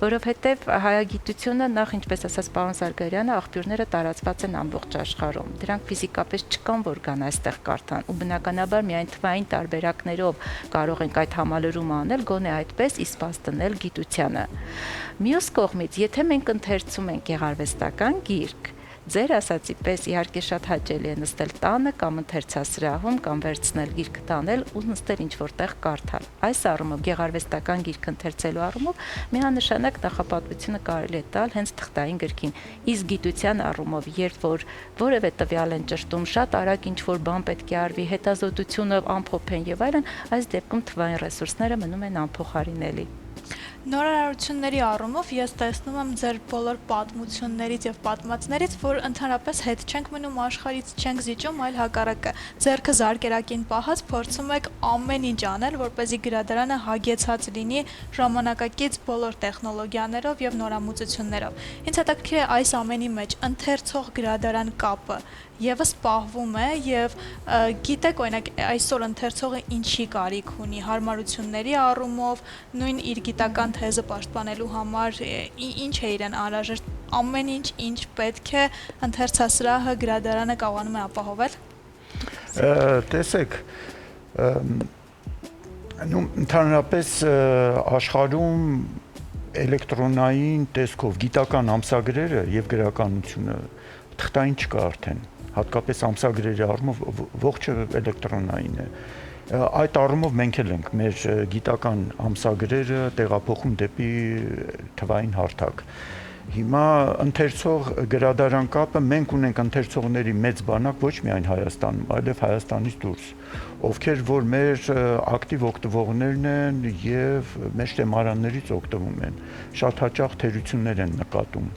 որովհետև հայագիտությունը նախ ինչպես ասաց պարոն Զարգարյանը, աղբյուրները տարածված են ամբողջ աշխարհում։ Դրանք ֆիզիկապես չկան, որ կան այստեղ կարդան, ու բնականաբար միայն թվային տարբերակներով կարող ենք այդ համալրումը անել, գոնե այդպես իսպաստ դնել գիտությանը։ Մյուս կողմից, եթե մենք ընթերցում ենք գեղարվեստական գիրք, Ձեր ասացի պես իհարկե շատ հաճելի է նստել տանը կամ ընթերցասրահում կամ վերցնել գիրք տանել ու նստել ինչ որտեղ կարդալ։ Այս առումով գեղարվեստական գիրք ընթերցելու առումով միանշանակ նախապատվությունը կարելի է տալ հենց թղթային գրքին։ Իսկ գիտության առումով, երբ որ որևէ տվյալ են ճշտում, շատ արագ ինչ որ բան պետք է արվի, հետազոտությունը ամփոփ են եւ այլն, այս դեպքում թվային ռեսուրսները մնում են անփոխարինելի։ Նորարարությունների առումով ես տեսնում եմ ձեր բոլոր պատմություններից եւ պատմածներից, որ ընդհանրապես հետ չենք մնում աշխարհից, չենք զիջում, այլ հակառակը։ Ձերքը զարկերակին պահած փորձում եք ամեն ինչ անել, որպեսզի գրադարանը հագեցած լինի ժամանակակից բոլոր տեխնոլոգիաներով եւ նորամուծություններով։ Ինձ հետաքրքիր է այս ամենի մեջ ընթերցող գրադարան կապը եւս պահվում է եւ գիտեք օրինակ այսօր ընթերցողը ինչի կարիք ունի հարմարությունների առումով, նույն իր գիտական թեզը պաշտպանելու համար ինչ է իրեն անհրաժեշտ, ամեն ինչ պետք է ընթերցասրահը գրադարանը կարողանում է ապահովել։ Տեսեք, ընդհանրապես աշխարհում էլեկտրոնային տեսքով գիտական ամսագրերը եւ գրականությունը թղթային չկա արդեն, հատկապես ամսագրերի առումով ողջը էլեկտրոնային է։ Այդ առումով մենք էլ ենք մեր գիտական ամսագրերը տեղափոխում դեպի թվային հարթակ։ Հիմա ընթերցող գրադարան կապը մենք ունենք ընթերցողների մեծ բանակ ոչ միայն Հայաստանում, այլև Հայաստանից դուրս, ովքեր որ մեր ակտիվ օգտվողներն են եւ մեր թեմարաններից օգտվում են։ Շատ հաճախ թերություններ են նկատում,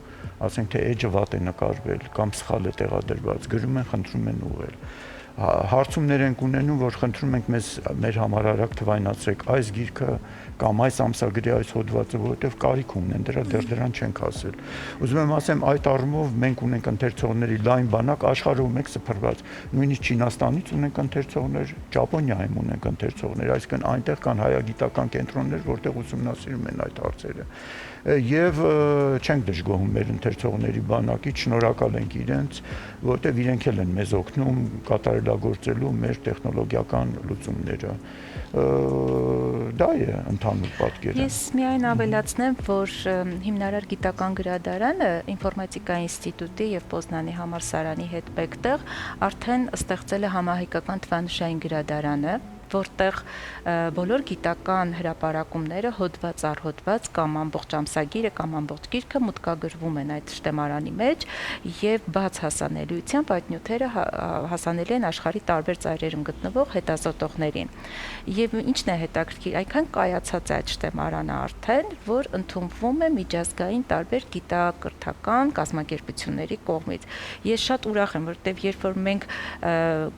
ասենք թե էջը վատ է նկարվել կամ սխալ է տեղադրված, գրում են, խնդրում են ուղղել։ Հարցումներ ենք ունենում, որ խնդրում ենք մեզ մեր համար արագ թվայնացրեք այս գիրքը կամ այս ամսագրի այս հոդվածը, որովհետև կարիք ունեն դրա, դեռ դրան չենք ասել։ Ուզում եմ ասեմ, այդ առումով մենք ունենք ընթերցողների լայն բանակ, աշխարհում ենք սփռված։ Նույնիսկ Չինաստանից ունենք ընթերցողներ, Ճապոնիայում ունենք ընթերցողներ, այսինքն այնտեղ կան հայագիտական կենտրոններ, որտեղ ուսումնասիրում են այդ հարցերը։ Եվ չենք դժգոհում մեր ընթերցողների բանակից, շնորհակալ ենք իրենց, որտեղ իրենք էլ են մեզ օգնում կատարելագործելու մեր տեխնոլոգիական լուծումները։ Դա է ընդհանուր պատկերը։ Ես միայն ավելացնեմ, որ հիմնարար գիտական գրադարանը ինֆորմատիկայի ինստիտուտի եւ Պոզնանի համալսարանի հետ մեկտեղ արդեն ստեղծել է համահայկական թվանշային գրադարանը, որտեղ բոլոր գիտական հրապարակումները հոդված առ հոդված կամ ամբողջ ամսագիրը կամ ամբողջ գիրքը մուտքագրվում են այդ շտեմարանի մեջ եւ բաց հասանելիությամբ այդ նյութերը հասանելի են աշխարհի տարբեր ծայրերում գտնվող հետազոտողներին։ Եվ ինչն է հետաքրքիր, այնքան կայացած է այդ շտեմարանը արդեն, որ ընդունվում է միջազգային տարբեր գիտակրթական կազմակերպությունների կողմից։ Ես շատ ուրախ եմ, որովհետեւ երբ որ մենք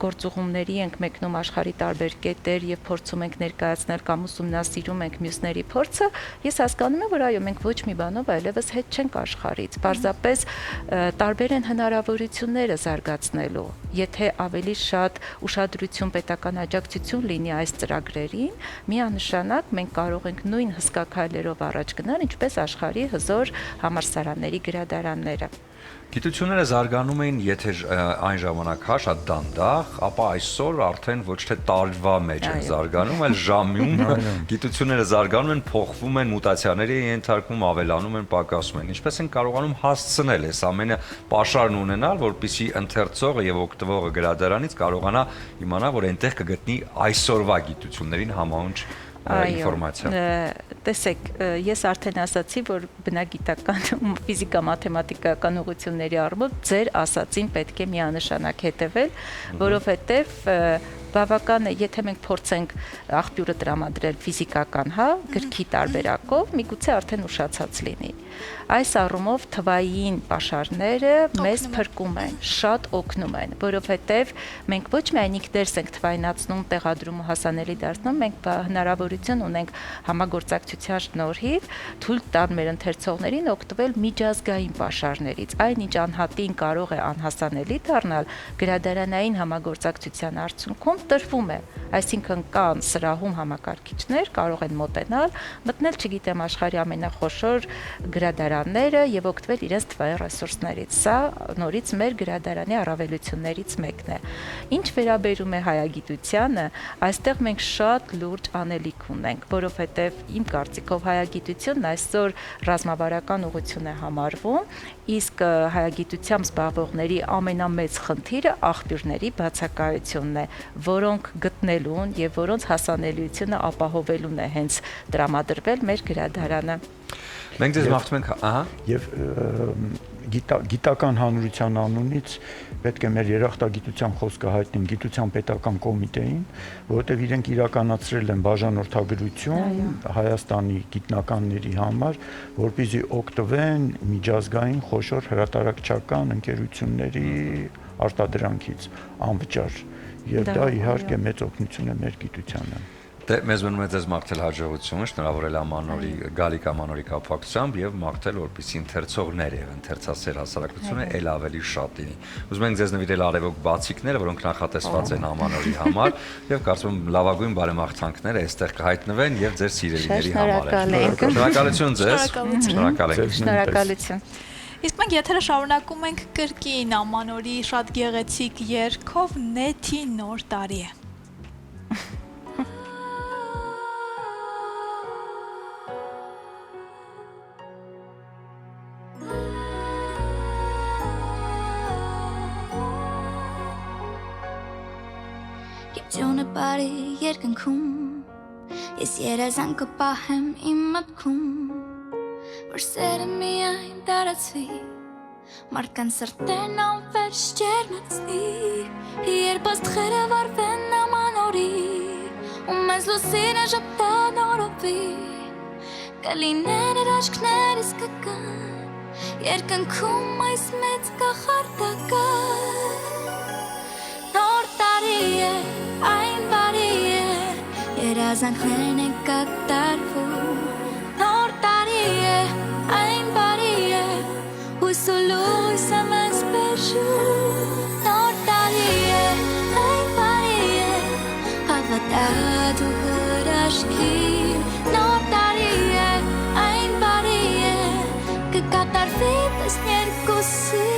գործուղումների ենք մեկնում աշխարհի տարբեր եւ փորձում ենք ներկայացնել կամ ուսումնասիրում ենք մյուսների փորձը, ես հասկանում եմ, որ այո, մենք ոչ մի բանով այլևս հետ չենք աշխարհից։ Պարզապես տարբեր են հնարավորությունները զարգացնելու։ Եթե ավելի շատ ուշադրություն, պետական աջակցություն լինի այս ծրագրերին, միանշանակ մենք կարող ենք նույն հսկա քայլերով առաջ գնալ, ինչպես աշխարհի հզոր համալսարանների գրադարանները։ Գիտությունները զարգանում էին, եթե այն ժամանակ հա շատ դանդաղ, ապա այսօր արդեն ոչ թե տարվա մեջ են զարգանում, այլ ժամում գիտությունները զարգանում են, փոխվում են, մուտացիաների են ենթարկվում, ավելանում են, պակասում են։ Ինչպես են կարողանում հասցնել այս ամենը պաշարն ունենալ, որպեսզի ընթերցողը եւ օգտվողը գրադարանից կարողանա իմանալ, որ այնտեղ կգտնի այսօրվա գիտություններին համահունչ ինֆորմացիա։ Տեսեք, ես արդեն ասացի, որ բնագիտական, ֆիզիկա-մաթեմատիկական ուղղությունների առումով ձեր ասածին պետք է միանշանակ հետևել, որովհետև բավական է, եթե մենք փորձենք աղբյուրը տրամադրել ֆիզիկական, հա, գրքի տարբերակով, միգուցե արդեն ուշացած լինի։ Այս առումով թվային պաշարները մեզ փրկում են, շատ օգնում են, որովհետև մենք ոչ միայն ինքներս ենք թվայնացնում, տեղադրում ու հասանելի դարձնում, մենք հնարավորություն ունենք համագործակցության շնորհիվ թույլ տալ մեր ընթերցողներին օգտվել միջազգային պաշարներից։ Այնինչ անհատին կարող է անհասանելի դառնալ, գրադարանային համագործակցության արդյունքում տրվում է, այսինքն կան սրահում համակարգիչներ, կարող են մոտենալ, մտնել, չգիտեմ, աշխարհի ամենախոշոր գրադարանները եւ օգտվել իրենց թվային ռեսուրսներից։ Սա նորից մեր գրադարանի առավելություններից մեկն է։ Ինչ վերաբերում է հայագիտությանը, այստեղ մենք շատ լուրջ անելիք ունենք, որովհետեւ իմ կարծիքով հայագիտությունն այսօր ռազմավարական ուղղություն է համարվում, իսկ հայագիտությամբ զբաղվողների ամենամեծ խնդիրը աղբյուրների բացակայությունն է, որոնք գտնելուն եւ որոնց հասանելիությունը ապահովելուն է հենց տրամադրվել մեր գրադարանը։ Մենք ձեզ մաղթում ենք, ահա, եւ գիտական հանրության անունից պետք է մեր երախտագիտության խոսքը հայտնին գիտության պետական կոմիտեին, որովհետեւ իրենք իրականացրել են բաժանորդագրություն Հայաստանի գիտնականների համար, որպեսզի օգտվեն միջազգային խոշոր հրատարակչական ընկերությունների արտադրանքից անվճար, եւ դա իհարկե մեծ օգնություն է մեր գիտությանը։ Դե մեզ մնում է ձեզ մաղթել հաջողություն, շնորհավորել ամանորի գալիք ամանորի կապակցությամբ եւ մաղթել, որպեսզի ընթերցողներ եւ ընթերցասեր հասարակությունը ել ավելի շատ լինի։ Ուզում ենք ձեզ նվիրել արևոք բացիկները, որոնք նախատեսված են ամանորի համար եւ կարծում եմ լավագույն բարեմաղթանքները այստեղ կհայտնվեն եւ ձեր սիրելիների համար։ Շնորհակալություն ձեզ։ Շնորհակալ ենք։ Շնորհակալություն։ Իսկ մենք եթերը շարունակում ենք կրկին ամանորի շատ գեղեցիկ երգով Նեթի նոր տարի է։ Ջոնը բարի երկնքում ես երազանքը պահեմ իմ մտքում որ սերը միայն տարածվի մարդկանց սրտերն անվերջ ջերմացնի երբ աստղերը վարվեն ամանորի ու մեզ լուսինը ժպտան օրովի կլինեն էր աչքներս կգան երկնքում այս մեծ կախարդական նոր տարի է Այն բարի է, երազանքներն են կատարվում Նոր տարի է, այն բարի է, հույս ու լույս է մեզ բերում Նոր տարի է, այն բարի է, հավատա դու հրաշքին Նոր տարի է, այն բարի է, կկատարվի տասներկուսին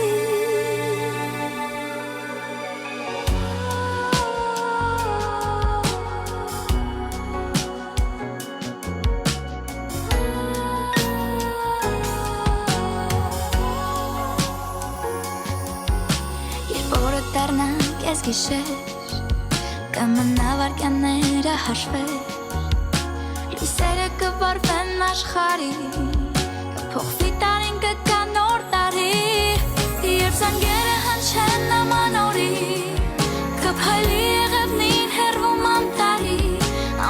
Ես գիշեր, կմնա վարկյանները հաշվեր Լույսերը կվարվեն աշխարի Կփոխվի տարին կգա նոր տարի Երբ զանգերը հնչեն ամանորի Կփայլի եղևնին հեռվում անտարի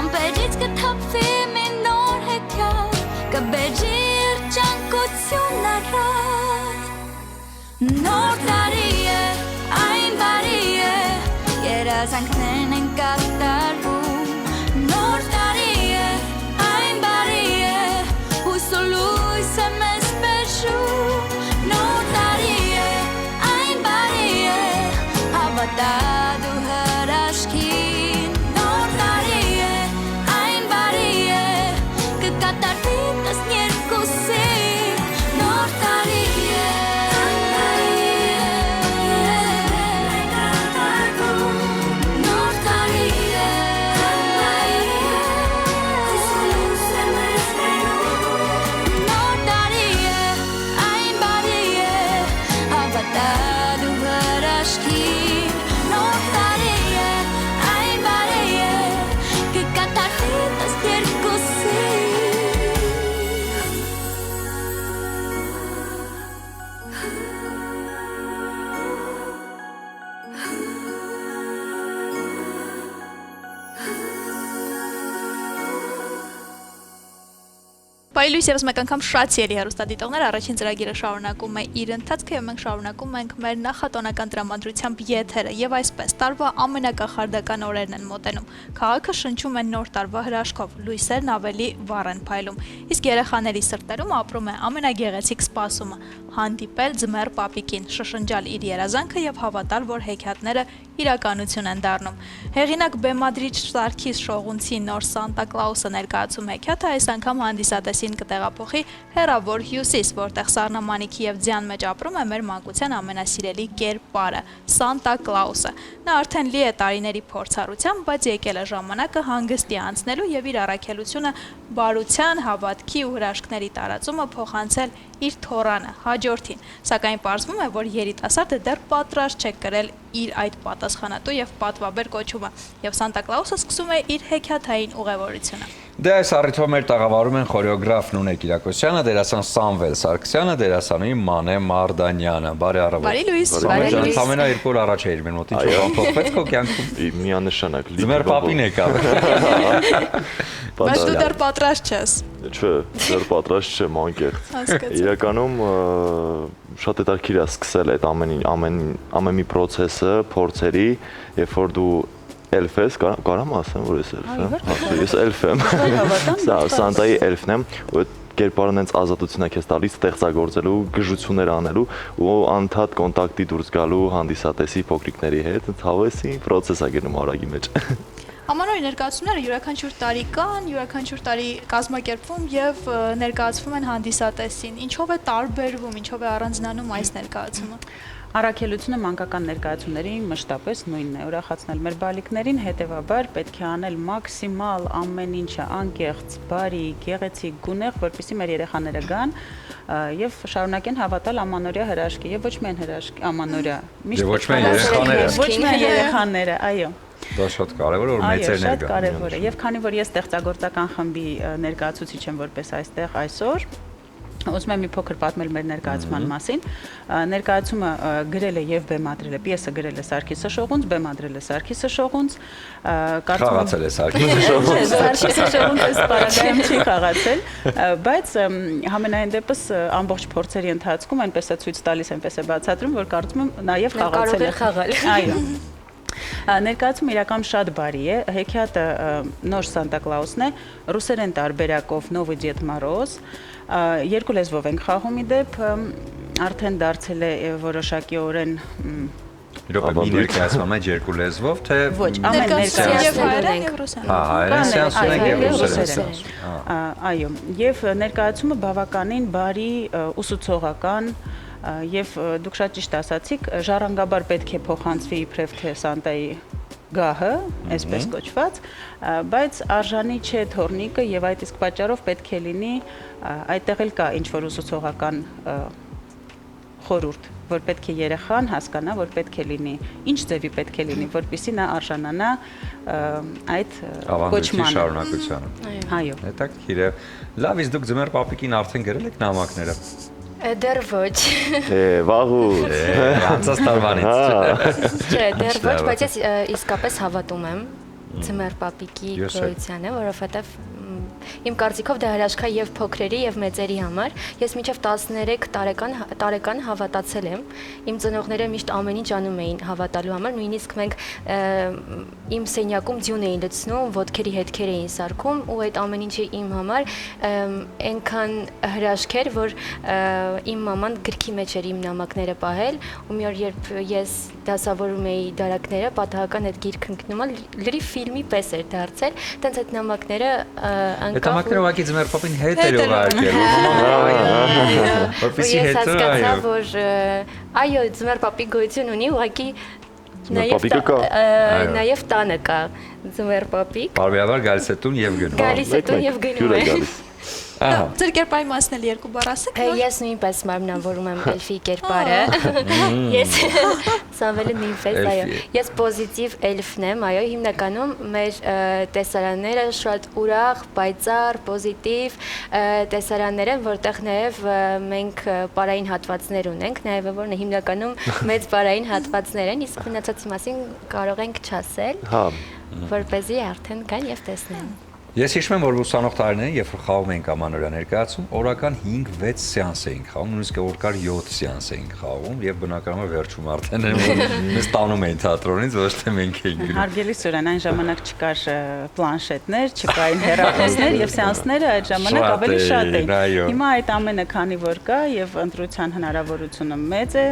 Ամպերից կթափվի մի նոր հեքիաթ Կբեջի երջանկություն առաջ Նոր տարի է Այն բարի է, երազանքներն են կատարվում Նոր տարի է, այն բարի է, հույս ու լույս է մեզ բերում Նոր տարի է, այն բարի է, հավատա դու հրաշքին Նոր տարի է, այն բարի է, կկատարվի տասներկուսին Նոր տարի է Պայլույս եւս մեկ անգամ շատ սիրելի հեռուստադիտողներ, առաջին ծրագիրը շարունակում է իր ընթացքը եւ մենք շարունակում ենք մեր նախատոնական տրամադրությամբ եթերը եւ այսպես տարվա ամենակախարդական օրերն են մոտենում։ Քաղաքը շնչում է նոր տարվա հրաշքով, լույսերն ավելի վառ են փայլում։ Իսկ երեխաների սրտերում ապրում է ամենագեղեցիկ սպասումը՝ հանդիպել ձմեռ պապիկին, շշնջալ իր երազանքը եւ հավատալ, որ հեքիաթները իրականություն են դառնում։ Հեղինակ բեմադրիչ Սարգիս Շողունցի նոր Սանտա Կլաուսը ներկայացում հեքիաթը այս անգամ հանդիսատեսին կտեղափոխի հեռավոր Հյուսիս, որտեղ սառնամանիքի եւ ձյան մեջ ապրում է մեր մանկության ամենասիրելի կերպարը՝ Սանտա Կլաուսը։ Նա արդեն լի է տարիների փորձառությամբ, բայց եկել է ժամանակը հանգստի անցնելու եւ իր առաքելությունը բարության, հավատքի ու հրաշքների տարածումը փոխանցել իր թորանը, հաջորդին։ Սակայն պարզվում է, որ երիտասարդը դեռ պատրաստ չէ կրել իր այդ պատասխանատու եւ պատվաբեր կոչումը, եւ Սանտա Կլաուսը սկսում է իր հեքիաթային ուղևորությունը։ Դե այս առիթով մեր տաղավարում են խորեոգրաֆ Նունե Կիրակոսյանը, դերասան Սամվել Սարգսյանը, դերասանուհի Մանե Մարդանյանը։ Բարի առավոտ։ Բարի լույս։ Ամենա երկու օր առաջ էր մեր մոտ ինչ փոխվեց քո կյանքում։ Միանշանակ։ Ձմեռ պապին եկավ։ Բայց դու դեռ պատրաստ ես։ Չէ, դեռ պատրաստ չեմ անկեղծ։ Հասկացա։ Իրականում շատ հետաքրքիր է սկսել այդ ամեն մի process-ը, փորձերի, երբ որ դու էլֆ ես, կարամ ասեմ, որ ես էլֆ եմ։ Ես էլֆ եմ։ Սա Սանտայի էլֆն եմ, ու այդ կերպարն հենց ազատություն է քեզ տալիս ստեղծագործելու, գժություններ անելու ու անընդհատ կոնտակտի դուրս գալու հանդիսատեսի փոքրիկների հետ, ցավեսի process է գնում արագի մեջ։ Ամանորի ներկայացումները յուրաքանչյուր տարի կան, յուրաքանչյուր տարի կազմակերպվում եւ ներկայացվում են հանդիսատեսին։ Ինչով է տարբերվում, ինչով է առանձնանում այս ներկայացումը։ Առաքելությունը մանկական ներկայացումների մշտապես նույնն է, ուրախացնել մեր բալիկներին, հետևաբար պետք է անել մաքսիմալ ամեն ինչը անկեղծ, բարի, գեղեցիկ, գունեղ, որպեսզի մեր երեխաները գան եւ շարունակեն հավատալ ամանորյա հրաշքի եւ ոչ միայն հրաշքի, ամանորյա, միշտ ոչ միայն երեխաները։ Ոչ միայն երեխաները, այո։ Դա շատ կարևոր է, որ մեծերն Շատ են կարևոր է։ Եվ քանի որ ես ստեղծագործական խմբի ներկայացուցիչ եմ որպես այստեղ այսօր, ուզում եմ մի փոքր պատմել մեր ներկայացման մասին։ Ներկայացումը գրել է եւ բեմադրել է, պիեսը գրել է Սարգիսը Շողունց, բեմադրել է Սարգիսը Շողունց, Խաղացել է Սարգիսը Շողունց։ Սարգիսը Շողունցը պարագայում չի խաղացել, բայց համենայն դեպս ամբողջ փորձերի ընթացքում այնպես է ցույց տալիս, այնպես է բացատրում, որ կարծում եմ նաեւ խաղացել է։ Այո։ Ներկայացումը իրական շատ բարի է, հեքիաթը նոր Սանտա Կլաուսն է, ռուսերեն տարբերակով Նովый Дед Мороз, երկու լեզվով ենք խաղում իդեպ, արդեն դարձել է որոշակիորեն Իրոք մի ներկայացման մեջ երկու լեզվով, թե ոչ, ամեն ներկայացում եւ հայերեն եւ ռուսերեն։ հայերեն սեանսում ենք եւ ռուսերեն։ Այո, եւ ներկայացումը բավականին բարի, ուսուցողական եւ դուք շատ ճիշտ ասացիք, ժառանգաբար պետք է փոխանցվի իբրև թե Սանտայի գահը, այսպես կոչված, բայց արժանի չէ թորնիկը եւ այդ իսկ պատճառով պետք է լինի այդտեղ էլ կա ինչ որ ուսուցողական խորհուրդ, որ պետք է երեխան հասկանա, որ պետք է լինի, ինչ ձևի պետք է լինի, որպեսզի նա արժանանա այդ կոչմանը, շարունակությանը։ Այո։ Հետաքրքիր է։ Լավ, իսկ դուք ձմեռ պապիկին արդեն գրել եք նամակները։ Դեռ ոչ։ Վաղուց։ Անցած տարվանից։ Չէ, դեռ ոչ, բայց ես իսկապես հավատում եմ ձմեռ պապիկի գոյությանը, որովհետև իմ կարծիքով դա հրաշք է եւ փոքրերի եւ մեծերի համար։ Ես մինչեւ 13 տարեկան հավատացել եմ։ Իմ ծնողները միշտ ամեն ինչ անում էին հավատալու համար, նույնիսկ մենք իմ սենյակում ձյուն էին լցնում, ոտքերի հետքեր էին սարքում ու այդ ամեն ինչը իմ համար այնքան հրաշք էր, որ իմ մաման գրքի մեջ էր իմ նամակները պահել ու մի օր երբ ես դասավորում էի դարակները, պատահական այդ գիրքը ընկնում ա լրի ֆիլմի պես էր դարձել, տենց այդ նամակները Այդ նամակները ուղղակի ձմեռ պապին հետ էր ուղարկել։ Որպեսզի Ես հետո հասկացա, որ այո, ձմեռ պապի գոյություն ունի, ուղղակի նաև տանը կա ձմեռ պապիկ։ Բարբերաբար գալիս է տուն եւ գնում։ Գալիս է տուն եւ գնում է։ Ձեր կերպարի մասն էլ երկու բառ ասեք։ Ես նույնպես մարմնավորում եմ էլֆի կերպարը։ Ես Սամվելը նույնպես, այո։ Ես պոզիտիվ էլֆն եմ, այո, հիմնականում մեր տեսարանները շատ ուրախ, պայծառ, պոզիտիվ տեսարաններ են, որտեղ նաև մենք պարային հատվածներ ունենք, նաև որ հիմնականում մեծ պարային հատվածներ են, իսկ մնացածի մասին կարող ենք չասել, որպեսզի արդեն գան եւ տեսնեն։ Ես հիշում եմ, որ ուսանող տարիներին, երբ որ խաղում էինք ամանորյա ներկայացում, օրական 5-6 սեանս էինք խաղում, նույնիսկ որ կար 7 սեանս էինք խաղում եւ բնականաբար վերջում արդեն մեզ տանում էին թատրոնից, ոչ թե մենք էինք գնում։ Հարգելի Սուրեն, այն ժամանակ չկար պլանշետներ, չկային հեռախոսներ եւ սեանսները այդ ժամանակ ավելի շատ էին։ Հիմա այդ ամենը քանի որ կա եւ ընտրության հնարավորությունը մեծ է,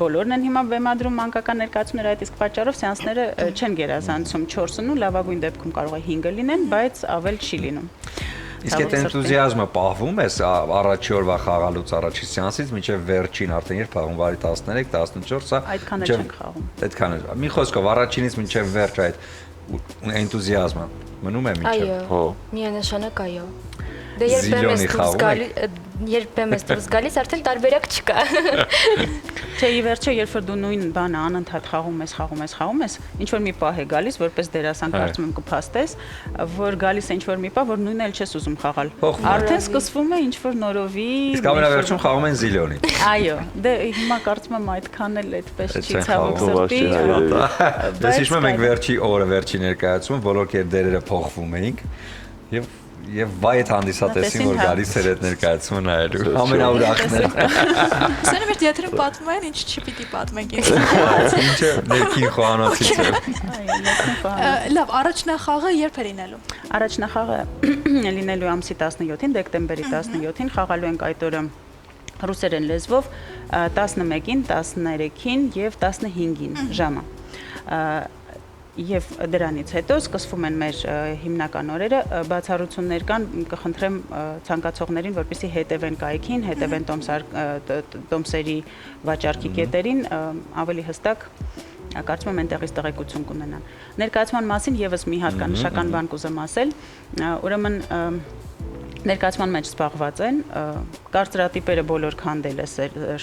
բոլորն են հիմա բեմադրում մանկական ներկայացումներ, այդ իսկ պատճառով սեանսները չեն գերազանցում 4-ն ու լավագույն դեպքում կարող է 5-ը լինեն, բայց ավել չի լինում։ Իսկ այդ էնտուզիազմը պահվում է առաջի օրվա խաղալուց առաջի սեանսից մինչև վերջին արդեն երբ խաղում վարի 13, 14-ը այդքանը չենք խաղում։ Այդքանը։ Մի խոսքով առաջինից մինչև վերջ այդ էնտուզիազմը մնում է մինչև։ Այո, միանշանակ այո։ Դե երբ եմ ես դուրս գալիս, արդեն տարբերակ չկա։ Չէ, ի վերջո, երբ որ դու նույն բանը անընդհատ խաղում ես, ինչ որ մի պահ է գալիս, որպես դերասան կարծում եմ կփաստես, որ գալիս է ինչ որ մի պահ, որ նույնն էլ չես ուզում խաղալ։ Արդեն սկսվում է ինչ որ նորովի։ Իսկ ամենավերջում խաղում են զիլյոնի։ Այո, դե հիմա կարծում եմ այդքան էլ այդպես չի ցավոք սրտի։ Ես հիշում եմ մենք վերջի օրը, վերջի ներկայացումը բոլոր դերերը փոխվում էինք եւ վայ այդ հանդիսատեսին որ գալիս էր այդ ներկայացումը նայելու ամենաուրախն էր։ Սա մեր թատրոն պատմում են, ինչ չպիտի պատմենք ինձ։ Ինչը ներքին խոհանոցից է։ Լավ, առաջնախաղը երբ է լինելու։ Առաջնախաղը լինելու ամսի 17-ին, դեկտեմբերի 17-ին խաղալու ենք այդ օրը ռուսերեն լեզվով 11-ին, 13-ին եւ 15-ին ժամը։ Եվ դրանից հետո սկսվում են մեր հիմնական օրերը, բացառություններ կան, կխնդրեմ ցանկացողներին, որպեսզի հետևեն կայքին, հետևեն տոմսերի վաճառքի կետերին, ավելի հստակ կարծում եմ այնտեղից տեղեկություն կունենան։ Ներկայացման մասին եւս մի հատկանշական բան կուզեմ ասել, ուրեմն ներկայացման մեջ զբաղված են կարծրատիպերը բոլոր քանդել է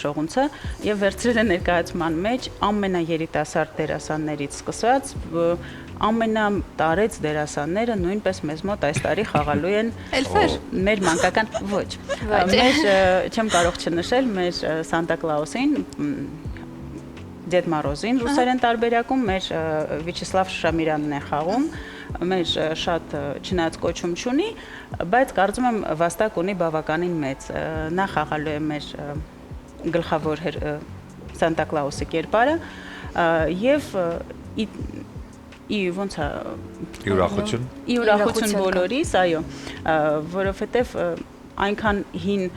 Շողունցը եւ վերցրել է ներկայացման մեջ ամենաերիտասարդ դերասաններից սկսած ամենատարեց դերասանները նույնպես մեզ մոտ այս տարի խաղալու են մեր մանկական ոչ մեր չեմ կարող չնշել մեր Սանտա Կլաուսին Դեդ Մարոզին ռուսերեն տարբերակում մեր Վիչեսլավ Շամիրանն է խաղում մեր շատ չնայած կոչում չունի, բայց կարծում եմ վաստակ ունի բավականին մեծ։ Նա խաղալու է մեր գլխավոր Սանտա Կլաուսի կերպարը եւ ոնց է ուրախություն բոլորիս, այո, որովհետեւ այնքան հին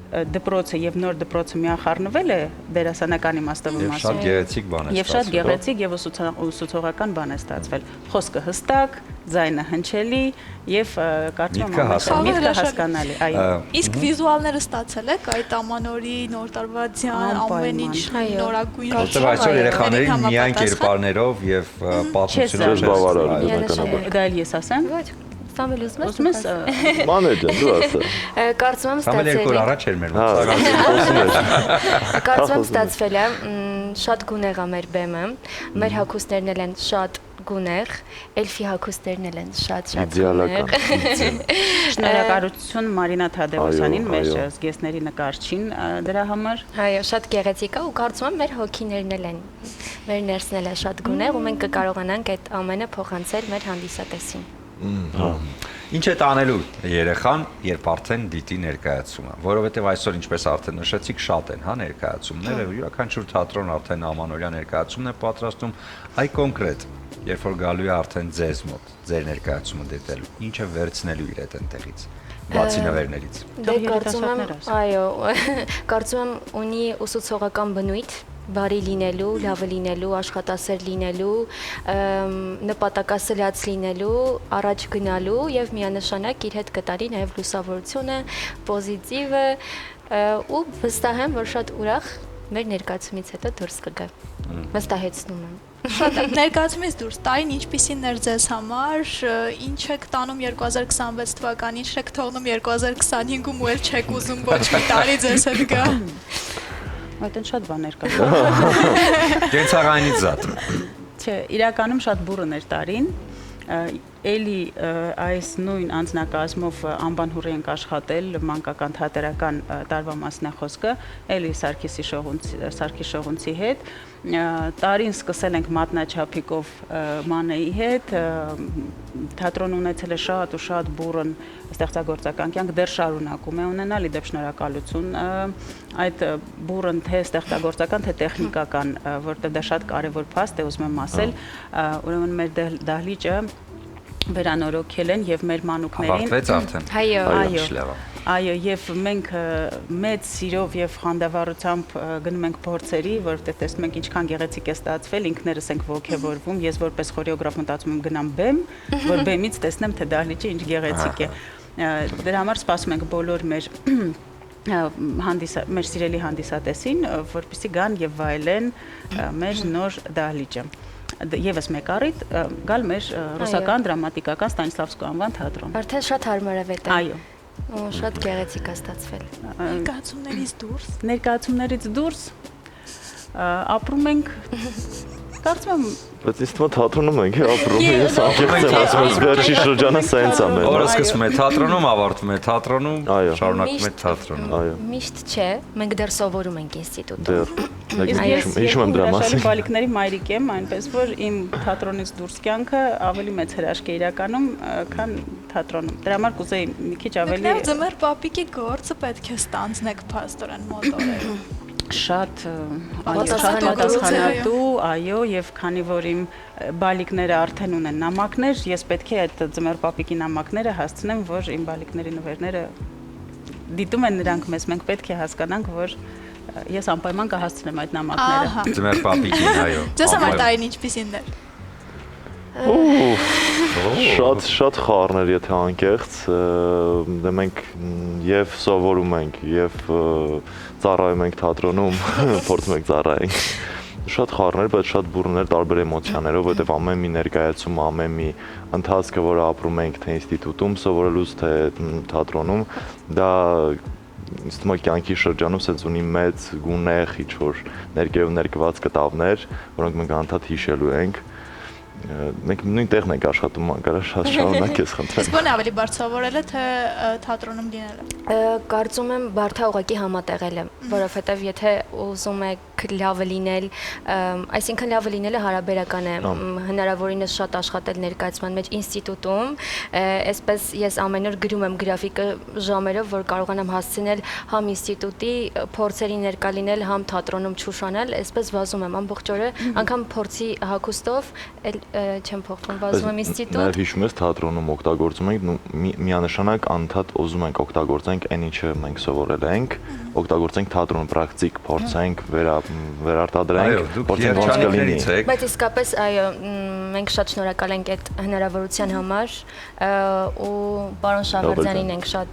դպրոցը եւ նոր դպրոցը միախառնվել է դերասանական իմաստով եւ շատ գեղեցիկ բան է ստացվել։ Եվ շատ գեղեցիկ եւ ուսուցողական բան է ստացվել։ Խոսքը հստակ, ձայնը հնչելի եւ կարծում եմ միտքը հասկանալի, այո։ Իսկ վիզուալները ստացել եք այդ ամանորի նոր տարվա ձյան ամեն ինչ նորագույն։ Որտեղ այսօր երեխաներին միայն կերպարներով եւ պատմությունով բավարար։ Դա էլ ես ասեմ։ Սամվել ուզում ես։ Մանեջը դու ասա։ Կարծում եմ ստացվել է։ Սամվել երկու առաջ էր մեր մոտ։ Կարծում եմ ստացվել է, շատ գունեղ է մեր բեմը, մեր հագուստներն էլ են շատ գունեղ, էլֆի հագուստներն էլ են շատ գունեղ։ Շնորհակալություն Մարինա Թադևոսյանին, մեր զգեստների նկարչին դրա համար։ Այո, շատ գեղեցիկ է ու կարծում եմ մեր հոգիներն էլ են, մեր ներսն էլ է շատ գունեղ ու մենք կկարողանանք այդ ամենը փոխանցել մեր հանդիսատեսին։ Ինչ է տանելու երեխան, երբ արդեն դիտի ներկայացումը, որովհետև այսօր ինչպես արդեն նշեցիք, շատ են, հա, ներկայացումները, յուրաքանչյուր թատրոն արդեն ամանորյա ներկայացումն է պատրաստում, այ կոնկրետ, երբ որ գալու է արդեն ձեզ մոտ, ձեր ներկայացումը դիտելու, ինչ է վերցնելու իր այդ այնտեղից, բացի նվերներից։ Դե կարծում եմ, այո, կարծում եմ ունի ուսուցողական բնույթ բարի լինելու, լավը լինելու, աշխատասեր լինելու, նպատակասլաց լինելու, առաջ գնալու եւ միանշանակ իր հետ կտարի նաեւ լուսավորությունը, պոզիտիվը ու վստահ եմ, որ շատ ուրախ մեր ներկայացումից հետո դուրս կգա։ Վստահեցնում եմ։ Շատ ներկայացումից դուրս տարին ինչպիսին էր ձեզ համար, ինչ եք տանում 2026 թվականին, ինչ եք թողնում 2025-ում ու էլ չեք ուզում ոչ մի տարի ձեզ հետ գա։ Այդտեն շատ բաներ կա։ Կենցաղայինից զատ։ Չէ, իրականում շատ բուռն էր տարին։ էլի այս նույն անձնակազմով անբանհուր ենք աշխատել մանկական թատերական տարվա մասն է խոսքը, էլի Սարգիս Շողունցի հետ, տարին սկսել ենք մատնաչափիկով Մանեի հետ, թատրոն ունեցել է շատ ու շատ բուրըն ստեղծագործական կյանք, դեռ շարունակում է ունենալ, իդեպ շնորհակալություն այդ բուրըն թե ստեղծագործական, թե տեխնիկական, որտեղ դա շատ կարևոր փաստ է, ուզում եմ ասել, ուրեմն մեր դահլիճը վերանորոգել են եւ մեր մանուկներին ավարտվեց արդեն։ Այո, եւ մենք մեծ սիրով եւ խանդավառությամբ գնում ենք փորձերի, որովհետեւ տեսնում ենք ինչքան գեղեցիկ է ստացվել, ինքներս ենք ոգևորվում, ես որպես խորեոգրաֆ մտածում եմ գնամ բեմ, որ բեմից տեսնեմ թե դահլիճը ինչ գեղեցիկ է։ Դրա համար սպասում ենք բոլոր մեր սիրելի հանդիսատեսին, որպեսզի գան եւ վայելեն մեր նոր դահլիճը։ Եվս մեկ առիթ գալ մեր ռուսական դրամատիկական Ստանիսլավսկու անվան թատրոն։ Արդեն շատ հարմարավետ է։ Այո։ Շատ գեղեցիկ է ստացվել։ Ներկայացումներից դուրս ապրում ենք, կարծում եմ բայց ինձ թվում է թատրոնում ենք ապրում, ես անկեղծ եմ ասում, վերջի շրջանը սենց է մեր։ Օրը սկսվում է թատրոնում, ավարտվում է թատրոնում, շարունակվում է թատրոնում։ Միշտ չէ, մենք դեռ սովորում ենք ինստիտուտում։ Հիշում եմ դրա մասին։ Ես բալիկների մայրիկ եմ, այնպես որ իմ թատրոնից դուրս կյանքը ավելի մեծ հրաշք է իրականում, քան թատրոնում։ Դրա համար կուզեի մի քիչ ավելի Ձմեռ պապիկի գործը պետք է ստանձնեք փաստորեն մոտորել։ Շատ պատասխանատու, այո, եւ քանի որ իմ բալիկները արդեն ունեն նամակներ, ես պետք է այդ ձմեռ պապիկի նամակները հասցնեմ, որ իմ բալիկների նվերները դիտում են նրանք մեզ, մենք պետք է հասկանանք, որ ես անպայման կհասցնեմ այդ նամակները։ Ձմեռ պապիկին, այո։ Ձեզ համար տարին ինչպիսին էր։ Շատ խառներ, եթե անկեղծ, դե մենք եւ սովորում ենք, եւ ծառայում ենք թատրոնում, փորձում ենք ծառայենք։ Շատ խառներ, բայց շատ բուրներ, տարբեր էմոցիաներով, որովհետեւ ամեն մի ներկայացում, ամեն մի ընթացքը, որը ապրում ենք թե ինստիտուտում սովորելուց, թե թատրոնում, դա ինձ թվում է կյանքի շրջանում սենց ունի մեծ գունեղ ինչ-որ ներկայացված կտավներ, որոնք մենք անդադ հիշելու ենք։ Մենք նույն տեղն ենք աշխատում, մանկարա շատ շարունակ ես խնդրեմ։ Իսկ ո՞ն ավելի բարդ սովորելը, թե թատրոնում լինելը։ Կարծում եմ բարդա ուղղակի համատեղել է, որովհետև եթե ուզում եք լավը լինել, այսինքն լավը լինելը հարաբերական է, հնարավորինս շատ աշխատել ներկայացման մեջ ինստիտուտում, այսպես ես ամեն օր գրում եմ գրաֆիկը ժամերով, որ կարողանամ հասցնել համ ինստիտուտի փորձերի ներկա լինել, համ թատրոնում չուշանալ, այսպես վազում եմ ամբողջ օրը, անգամ փորձի հագուստով չեմ փոխվում, վազում եմ ինստիտուտ։ Նաև հիշում ես թատրոնում օգտագործում ենք միանշանակ անդադ ուզում ենք օգտագործենք այն ինչը մենք սովորել ենք, օգտագործենք թատրոն պրակտիկ, փորձենք վերարտադրենք, փորձենք ոնց կլինի։ Բայց իսկապես այո, մենք շատ շնորհակալ ենք այդ հնարավորության համար ու պարոն Շահվարդյանին ենք շատ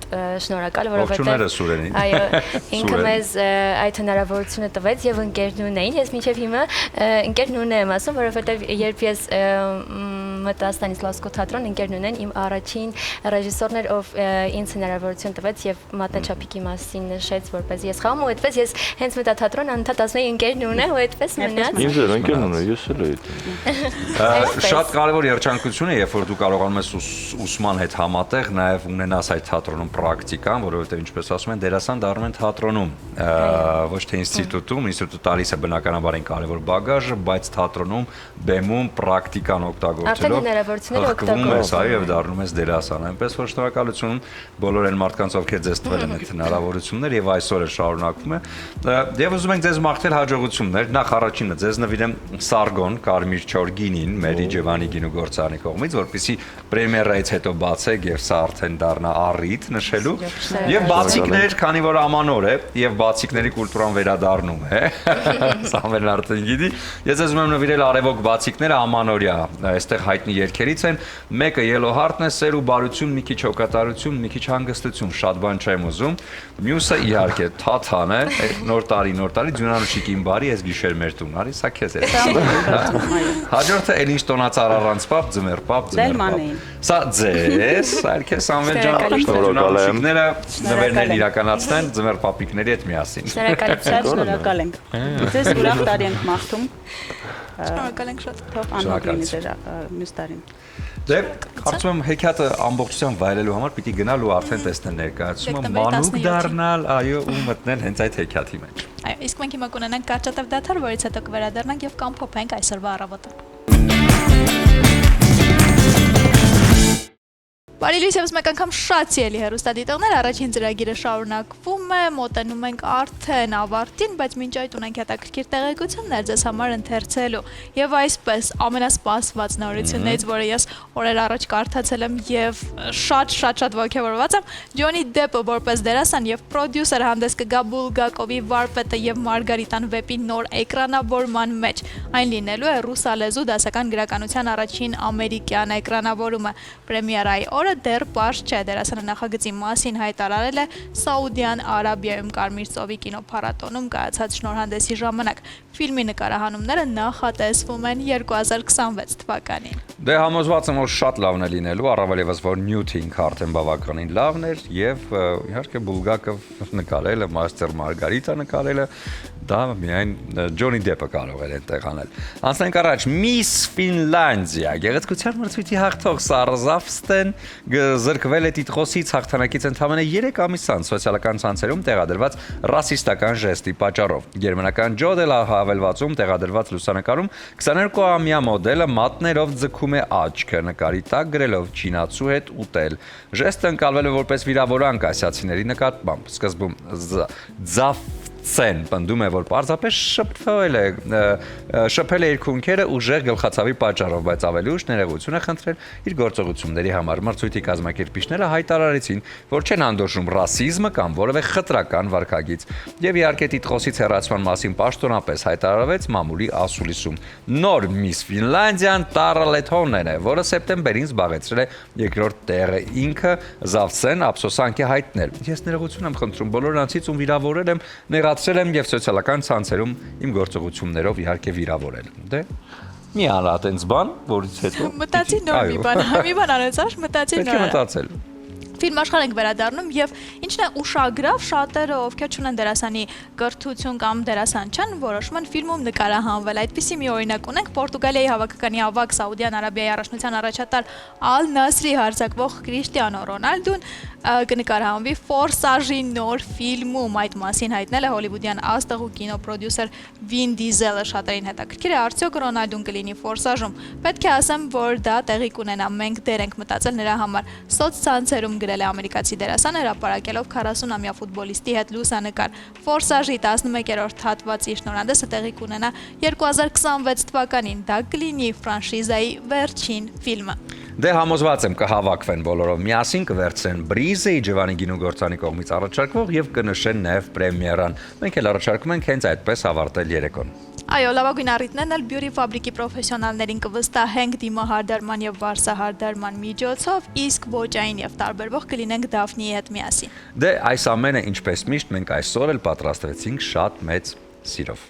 շնորհակալ, որովհետև այո, ինքը մեզ այդ հնարավորությունը տվեց եւ ընկերնունեին, ես մինչեւ հիմա ընկերնունե եմ ասում, որովհետև երբ ես մտա Ստանիսլավսկու թատրոն, ընկերնունեն իմ առաջին ռեժիսորն էր, ով ինձ հնարավորություն տվեց եւ մատնաչափիկի մասին նշեց, որպես ես խաղում ու այդպես ես հենց մտա թատրոն, անդադ ասում էի ընկերնունե ու այդպես մնաց։ Ինձ էր ընկերնունե, ես էլ էի։ Շատ կարևոր երջանկություն է, երբ որ դու կարողանում ես ուսման հետ համատեղ նաև ունենաս այդ թատրոնում պրակտիկան, որովհետև ինչպես ասում են, դերասան դառնում են թատրոնում, ոչ թե ինստիտուտում, ինստիտուտը տալիս է բնականաբար այն կարևոր բագաժը, բայց թատրոնում բեմում պրակտիկան օգտագործելով հնարավորությունները ես այո եւ դառնում ես դերասան, այնպես որ շնորհակալություն բոլոր այն մարդկանց, ովքեր ձեզ տվել են այդ հնարավորությունները եւ այսօր է շարունակվում է։ Եվ ուզում ենք ձեզ մաղթել հաջողություններ։ Նախ առաջինը ձեզ նվիրեմ Սարգոն Կարմիր Չորգինին, Մերի Ջևանի գինուգործարանի կողմից, որպեսզի պրեմիերայից հետո բացեք եւ սա արդեն դառնա առիթ նշելու։ Եվ բացիկներ, քանի որ ամանոր է եւ բացիկների կուլտուրան վերադառնում է։ Սամվելն արդեն գիտի։ Ես ուզում եմ նվիրել արևոք բացիկները ամանորյա, այստեղ հայտնի երգերից են։ Մեկը Yellow Heart-ն է, սեր ու բարություն, մի քիչ հոգատարություն, մի քիչ հանգստություն, շատ բան չեմ ուզում։ Մյուսը իհարկե Թաթան է, նոր տարի, Ձյունանուշիկին բարի, ես գիշեր մեր տուն, արի, սա քեզ է։ Հաջորդը էլ ինչ տոնածառ առանց պապ, ձմեռ պապ, ձմեռ պապ։ Սա ձեզ, այլ քեզ Սամվել ջան, Ձյունանուշիկները նվերներ իրականացնեն ձմեռ պապիկների հետ միասին։ Շնորհակալ ենք։ Ձեզ ուրախ տարի ենք մաղթում։ Շնորհակալ ենք շատ։ Թող անհատ լինի ձեր մյուս տարին։ Դե, կարծում եմ հեքիաթը ամբողջությամբ վայելելու համար պիտի գնալ ու արդեն տեսնել ներկայացումը, մանուկ դառնալ, այո, ու մտնել հենց այդ հեքիաթի մեջ։ Այո, իսկ մենք հիմա կունենանք կարճատև դադար, որից հետո կվերադառնանք եւ կամփոփենք այսօրվա առավոտը։ Բարի լույս եւս մեկ անգամ շատ սիրելի հեռուստադիտողներ, առաջին ծրագիրը շարունակվում է, մոտենում ենք արդեն ավարտին, բայց մինչ այդ ունենք հետաքրքիր տեղեկություններ ձեզ համար ընթերցելու։ Եվ այսպես ամենասպասված նորություններից, որը ես օրեր առաջ կարդացել եմ եւ շատ ողջավորված եմ, Ջոնի Դեփը որպես դերասան եւ պրոդյուսեր հանդես կգա Բուլգակովի Վարպետը եւ Մարգարիտան վեպի նոր էկրանավորման մեջ։ Այն լինելու է ռուսալեզու դասական գրականության առաջին ամերիկյան էկրանավորումը։ Պրեմիերայի օրը դեռ պարզ չէ, դերասանը նախագծի մասին հայտարարել է Սաուդյան Արաբիայում Կարմիր ծովի կինոփառատոնում կայացած շնորհանդեսի ժամանակ։ Ֆիլմի նկարահանումները նախատեսվում են 2026 թվականին։ Դե համոզված եմ, որ շատ լավն է լինելու, առավել ևս որ Նյութինգ արդեն բավականին լավն էր եւ իհարկե Բուլգակով նկարելը, Մաստեր Մարգարիտա նկարելը, դա միայն Ջոնի Դեփը կարող էր այնտեղ անել։ Անցնենք առաջ, Միս Ֆինլանդիա, գեղեցկության մրցույթի հաղթող Սարա Զավստեն զրկվել է տիտղոսից հաղթանակից ընդամենը 3 ամիս անց սոցիալական ցանցերում տեղադրված ռասիստական ժեստի պատճառով։ Գերմանական Ջոդելա հավելվածում տեղադրված լուսանկարում 22-ամյա մոդելը մատներով ձգում է աչքը, նկարի տակ գրելով «Չինացու հետ ուտել»։ Ժեստը ընկալվել է որպես վիրավորանք ասիացիների նկատմամբ։ Սկզբում Զավցեն պնդում է, որ պարզապես շփվել է իր քունքերը ուժեղ գլխացավի պատճառով, բայց ավելի ուշ ներողություն է խնդրել իր գործողությունների համար։ Մրցույթի կազմակերպիչները հայտարարեցին, որ չեն անդորժում ռասիզմը կամ որևէ խտրական վարքագիծ։ Եվ իհարկե տիտղոսից հեռացման մասին պաշտոնապես հայտարարվեց մամուլի ասուլիսում։ Նոր Միս Ֆինլանդիան Տարա Լեթոնեն է, որը սեպտեմբերին զբաղեցրել է երկրորդ տեղը։ Ինքը Զավցեն ափսոսանք է հայտնել։ Ես ներողություն եմ խնդրում բոլոր նրանցից, ում վիրավորել եմ, նեղացրել եմ եւ սոցիալական ցանցերում իմ գործողություններով իհարկե վիրավորել։ Դե մի արա այտենց բան, որից հետո մտածի նոր մի բան անեցար, մտածի նոր։ Պետք է մտածել։ Ֆիլմ աշխարհ ենք վերադառնում եւ ինչն է ուշագրավ, շատերը ովքեր չունեն դերասանի կրթություն կամ դերասան չեն, որոշում են ֆիլմում նկարահանվել։ Այդպիսի մի օրինակ ունենք Պորտուգալիայի հավաքականի ավագ Սաուդյան Արաբիայի առաջնության առաջատար Ալ Նասրի հարձակվող Կրիշտիանո Ռոնալդուն կնկարահանվի Ֆորսաժի նոր ֆիլմում։ Այդ մասին հայտնել է հոլիվուդյան աստղ ու կինոպրոդյուսեր Վին Դիզելը։ Շատերին հետաքրքիր է արդյոք Ռոնալդուն կլինի Ֆորսաժում։ Պետք է ասեմ, որ դա տեղի կունենա, մենք դեր ենք մտածել նրա համար։ Սոցցանցերում գրել է ամերիկացի դերասանը հրապարակելով 40-ամյա ֆուտբոլիստի հետ լուսանկար։ Ֆորսաժի 11-րդ հատվածի շնորհանդեսը տեղի կունենա 2026 թվականին։ Դա կլինի ֆրանշիզայի վերջին ֆիլմը։ Դե համոզված եմ կհավաքվեն բոլորով միասին, կվերցնեն Բրիզը, Իջևանի գինուգործանի կողմից առաջարկվող եւ կնշեն նաեւ պրեմիերան։ Մենք էլ առաջարկում ենք հենց այդպես ավարտել երեկոն։ Այո, լավագույն առիթներն էլ բյուրի ֆաբրիկի պրոֆեսիոնալներին կվստահենք դիմահարդարման եւ վարսահարդարման միջոցով, իսկ ոճային եւ տարբերվող կլինենք Դաֆնիի հետ միասին։ Դե այս ամենը ինչպես միշտ մենք այսօր էլ պատրաստվեցինք շատ մեծ սիրով։